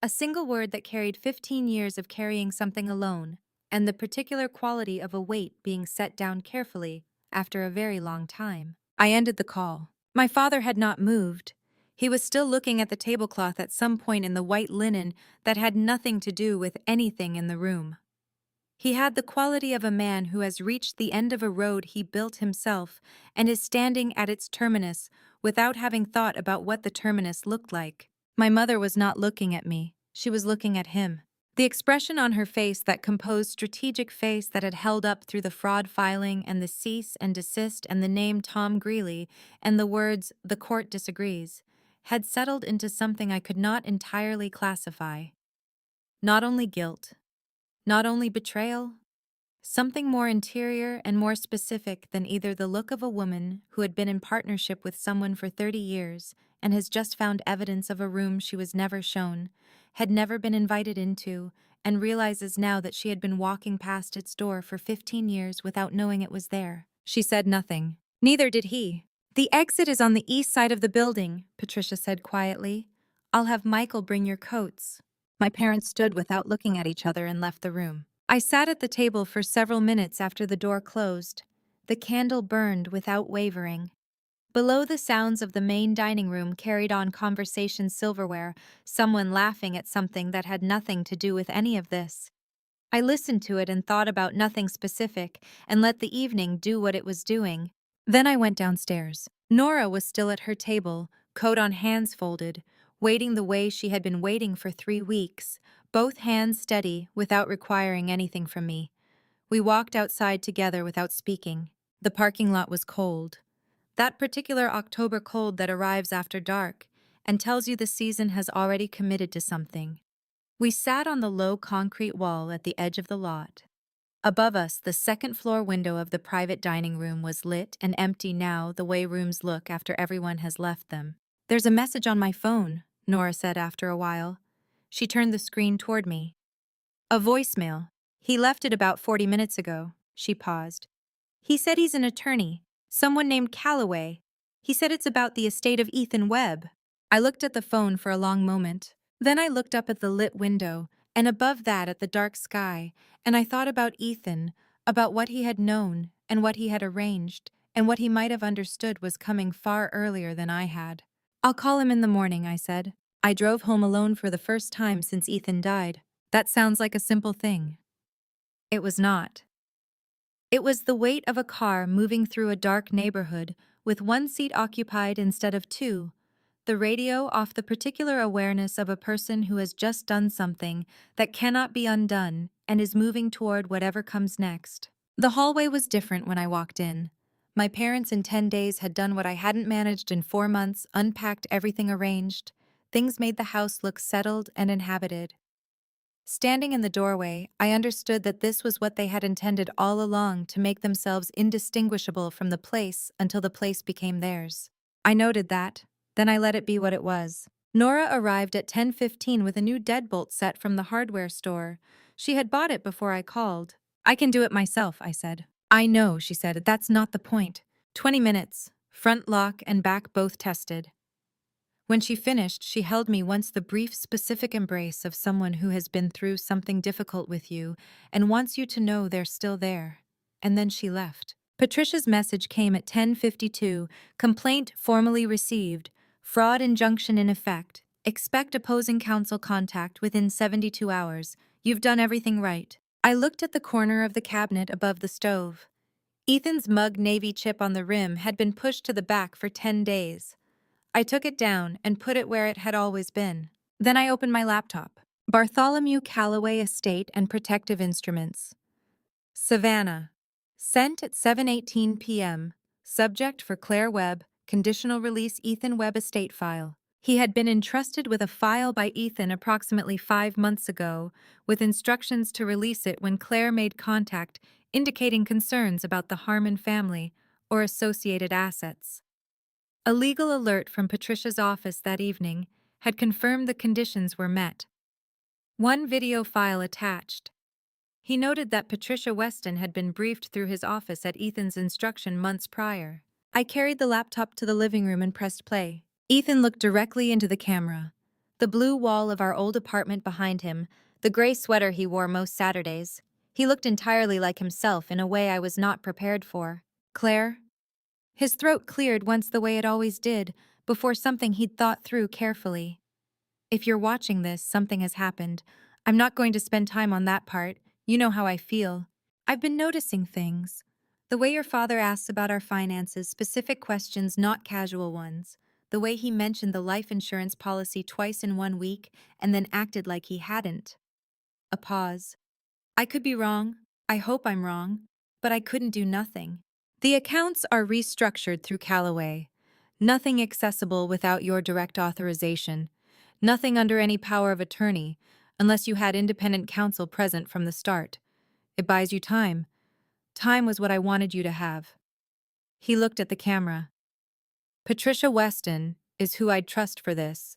A single word that carried 15 years of carrying something alone, and the particular quality of a weight being set down carefully after a very long time. I ended the call. My father had not moved. He was still looking at the tablecloth at some point in the white linen that had nothing to do with anything in the room. He had the quality of a man who has reached the end of a road he built himself and is standing at its terminus without having thought about what the terminus looked like. My mother was not looking at me. She was looking at him. The expression on her face, that composed, strategic face that had held up through the fraud filing and the cease and desist and the name Tom Greeley and the words, "The court disagrees," had settled into something I could not entirely classify. Not only guilt, not only betrayal, something more interior and more specific than either the look of a woman who had been in partnership with someone for 30 years and has just found evidence of a room she was never shown, had never been invited into, and realizes now that she had been walking past its door for 15 years without knowing it was there. She said nothing. Neither did he. The exit is on the east side of the building, Patricia said quietly. I'll have Michael bring your coats. My parents stood without looking at each other and left the room. I sat at the table for several minutes after the door closed. The candle burned without wavering. Below, the sounds of the main dining room carried on conversation silverware, someone laughing at something that had nothing to do with any of this. I listened to it and thought about nothing specific and let the evening do what it was doing. Then I went downstairs. Nora was still at her table, coat on hands folded, waiting the way she had been waiting for 3 weeks, both hands steady without requiring anything from me. We walked outside together without speaking. The parking lot was cold. That particular October cold that arrives after dark and tells you the season has already committed to something. We sat on the low concrete wall at the edge of the lot. Above us, the second-floor window of the private dining room was lit and empty now, the way rooms look after everyone has left them. There's a message on my phone, Nora said after a while. She turned the screen toward me. A voicemail. He left it about 40 minutes ago. She paused. He said he's an attorney, someone named Calloway. He said it's about the estate of Ethan Webb. I looked at the phone for a long moment. Then I looked up at the lit window, and above that at the dark sky, and I thought about Ethan, about what he had known, and what he had arranged, and what he might have understood was coming far earlier than I had. I'll call him in the morning, I said. I drove home alone for the first time since Ethan died. That sounds like a simple thing. It was not. It was the weight of a car moving through a dark neighborhood, with one seat occupied instead of two, the radio off, the particular awareness of a person who has just done something that cannot be undone and is moving toward whatever comes next. The hallway was different when I walked in. My parents in 10 days had done what I hadn't managed in 4 months, unpacked everything, arranged. Things made the house look settled and inhabited. Standing in the doorway, I understood that this was what they had intended all along, to make themselves indistinguishable from the place until the place became theirs. I noted that. Then I let it be what it was. Nora arrived at 10:15 with a new deadbolt set from the hardware store. She had bought it before I called. I can do it myself, I said. I know, she said. That's not the point. 20 minutes. Front lock and back both tested. When she finished, she held me once, the brief, specific embrace of someone who has been through something difficult with you and wants you to know they're still there. And then she left. Patricia's message came at 10:52. Complaint formally received. Fraud injunction in effect. Expect opposing counsel contact within 72 hours. You've done everything right. I looked at the corner of the cabinet above the stove. Ethan's mug navy chip on the rim had been pushed to the back for 10 days. I took it down and put it where it had always been. Then I opened my laptop. Bartholomew Calloway Estate and Protective Instruments. Savannah. Sent at 7:18 p.m. Subject for Claire Webb. Conditional release Ethan Webb estate file. He had been entrusted with a file by Ethan approximately 5 months ago, with instructions to release it when Claire made contact, indicating concerns about the Harmon family or associated assets. A legal alert from Patricia's office that evening had confirmed the conditions were met. One video file attached. He noted that Patricia Weston had been briefed through his office at Ethan's instruction months prior. I carried the laptop to the living room and pressed play. Ethan looked directly into the camera. The blue wall of our old apartment behind him, the gray sweater he wore most Saturdays. He looked entirely like himself in a way I was not prepared for. Claire? His throat cleared once the way it always did, before something he'd thought through carefully. If you're watching this, something has happened. I'm not going to spend time on that part. You know how I feel. I've been noticing things. The way your father asks about our finances, specific questions, not casual ones. The way he mentioned the life insurance policy twice in 1 week and then acted like he hadn't. A pause. I could be wrong. I hope I'm wrong. But I couldn't do nothing. The accounts are restructured through Callaway. Nothing accessible without your direct authorization. Nothing under any power of attorney, unless you had independent counsel present from the start. It buys you time. Time was what I wanted you to have. He looked at the camera. Patricia Weston is who I'd trust for this.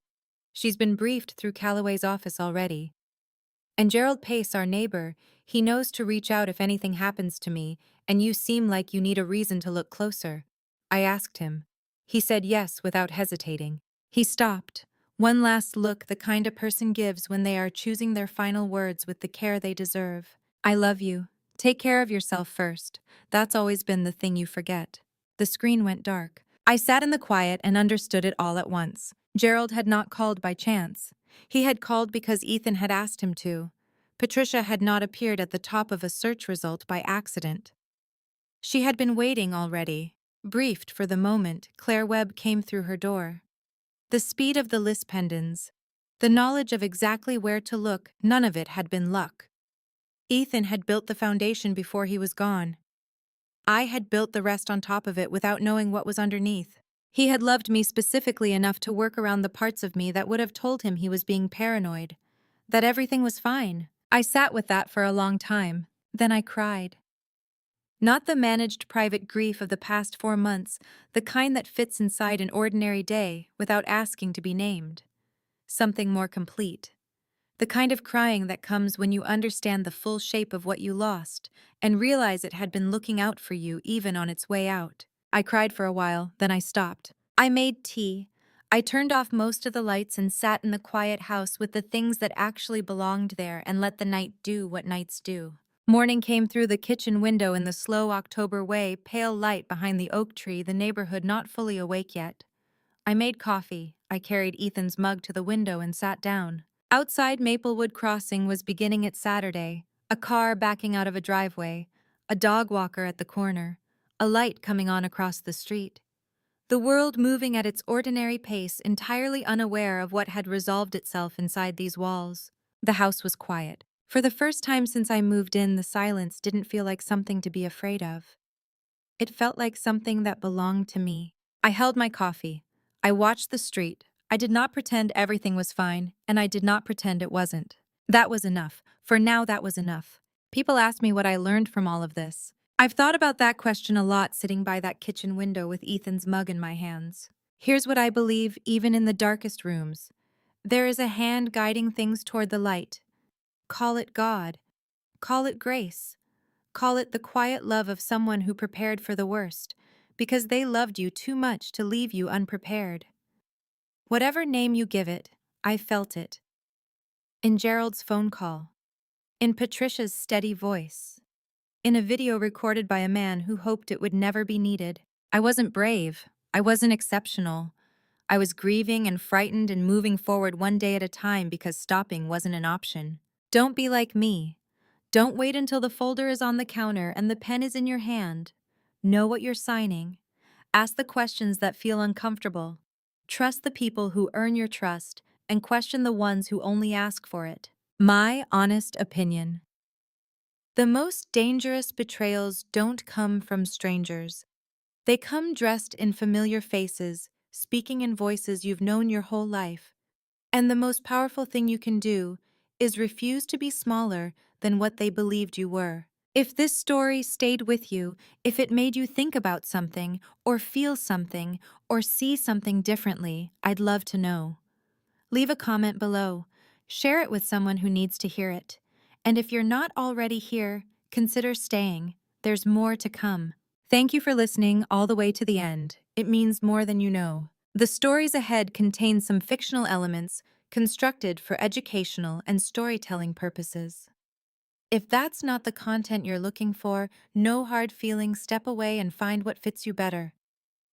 She's been briefed through Callaway's office already. And Gerald Pace, our neighbor, he knows to reach out if anything happens to me, and you seem like you need a reason to look closer. I asked him. He said yes without hesitating. He stopped. One last look the kind a person gives when they are choosing their final words with the care they deserve. I love you. Take care of yourself first. That's always been the thing you forget. The screen went dark. I sat in the quiet and understood it all at once. Gerald had not called by chance. He had called because Ethan had asked him to. Patricia had not appeared at the top of a search result by accident. She had been waiting already, briefed for the moment Claire Webb came through her door. The speed of the list pendants, the knowledge of exactly where to look, none of it had been luck. Ethan had built the foundation before he was gone. I had built the rest on top of it without knowing what was underneath. He had loved me specifically enough to work around the parts of me that would have told him he was being paranoid, that everything was fine. I sat with that for a long time. Then I cried. Not the managed private grief of the past 4 months, the kind that fits inside an ordinary day without asking to be named. Something more complete. The kind of crying that comes when you understand the full shape of what you lost and realize it had been looking out for you even on its way out. I cried for a while, then I stopped. I made tea. I turned off most of the lights and sat in the quiet house with the things that actually belonged there and let the night do what nights do. Morning came through the kitchen window in the slow October way, pale light behind the oak tree, the neighborhood not fully awake yet. I made coffee. I carried Ethan's mug to the window and sat down. Outside Maplewood Crossing was beginning its Saturday, a car backing out of a driveway, a dog walker at the corner, a light coming on across the street. The world moving at its ordinary pace, entirely unaware of what had resolved itself inside these walls. The house was quiet. For the first time since I moved in, the silence didn't feel like something to be afraid of. It felt like something that belonged to me. I held my coffee. I watched the street. I did not pretend everything was fine, and I did not pretend it wasn't. That was enough. For now, that was enough. People ask me what I learned from all of this. I've thought about that question a lot sitting by that kitchen window with Ethan's mug in my hands. Here's what I believe, even in the darkest rooms. There is a hand guiding things toward the light. Call it God. Call it grace. Call it the quiet love of someone who prepared for the worst, because they loved you too much to leave you unprepared. Whatever name you give it, I felt it. In Gerald's phone call. In Patricia's steady voice. In a video recorded by a man who hoped it would never be needed. I wasn't brave. I wasn't exceptional. I was grieving and frightened and moving forward one day at a time because stopping wasn't an option. Don't be like me. Don't wait until the folder is on the counter and the pen is in your hand. Know what you're signing. Ask the questions that feel uncomfortable. Trust the people who earn your trust and question the ones who only ask for it. My honest opinion. The most dangerous betrayals don't come from strangers. They come dressed in familiar faces, speaking in voices you've known your whole life. And the most powerful thing you can do is refuse to be smaller than what they believed you were. If this story stayed with you, if it made you think about something, or feel something, or see something differently, I'd love to know. Leave a comment below. Share it with someone who needs to hear it. And if you're not already here, consider staying. There's more to come. Thank you for listening all the way to the end. It means more than you know. The stories ahead contain some fictional elements constructed for educational and storytelling purposes. If that's not the content you're looking for, no hard feelings, step away and find what fits you better.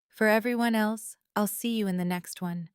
For everyone else, I'll see you in the next one.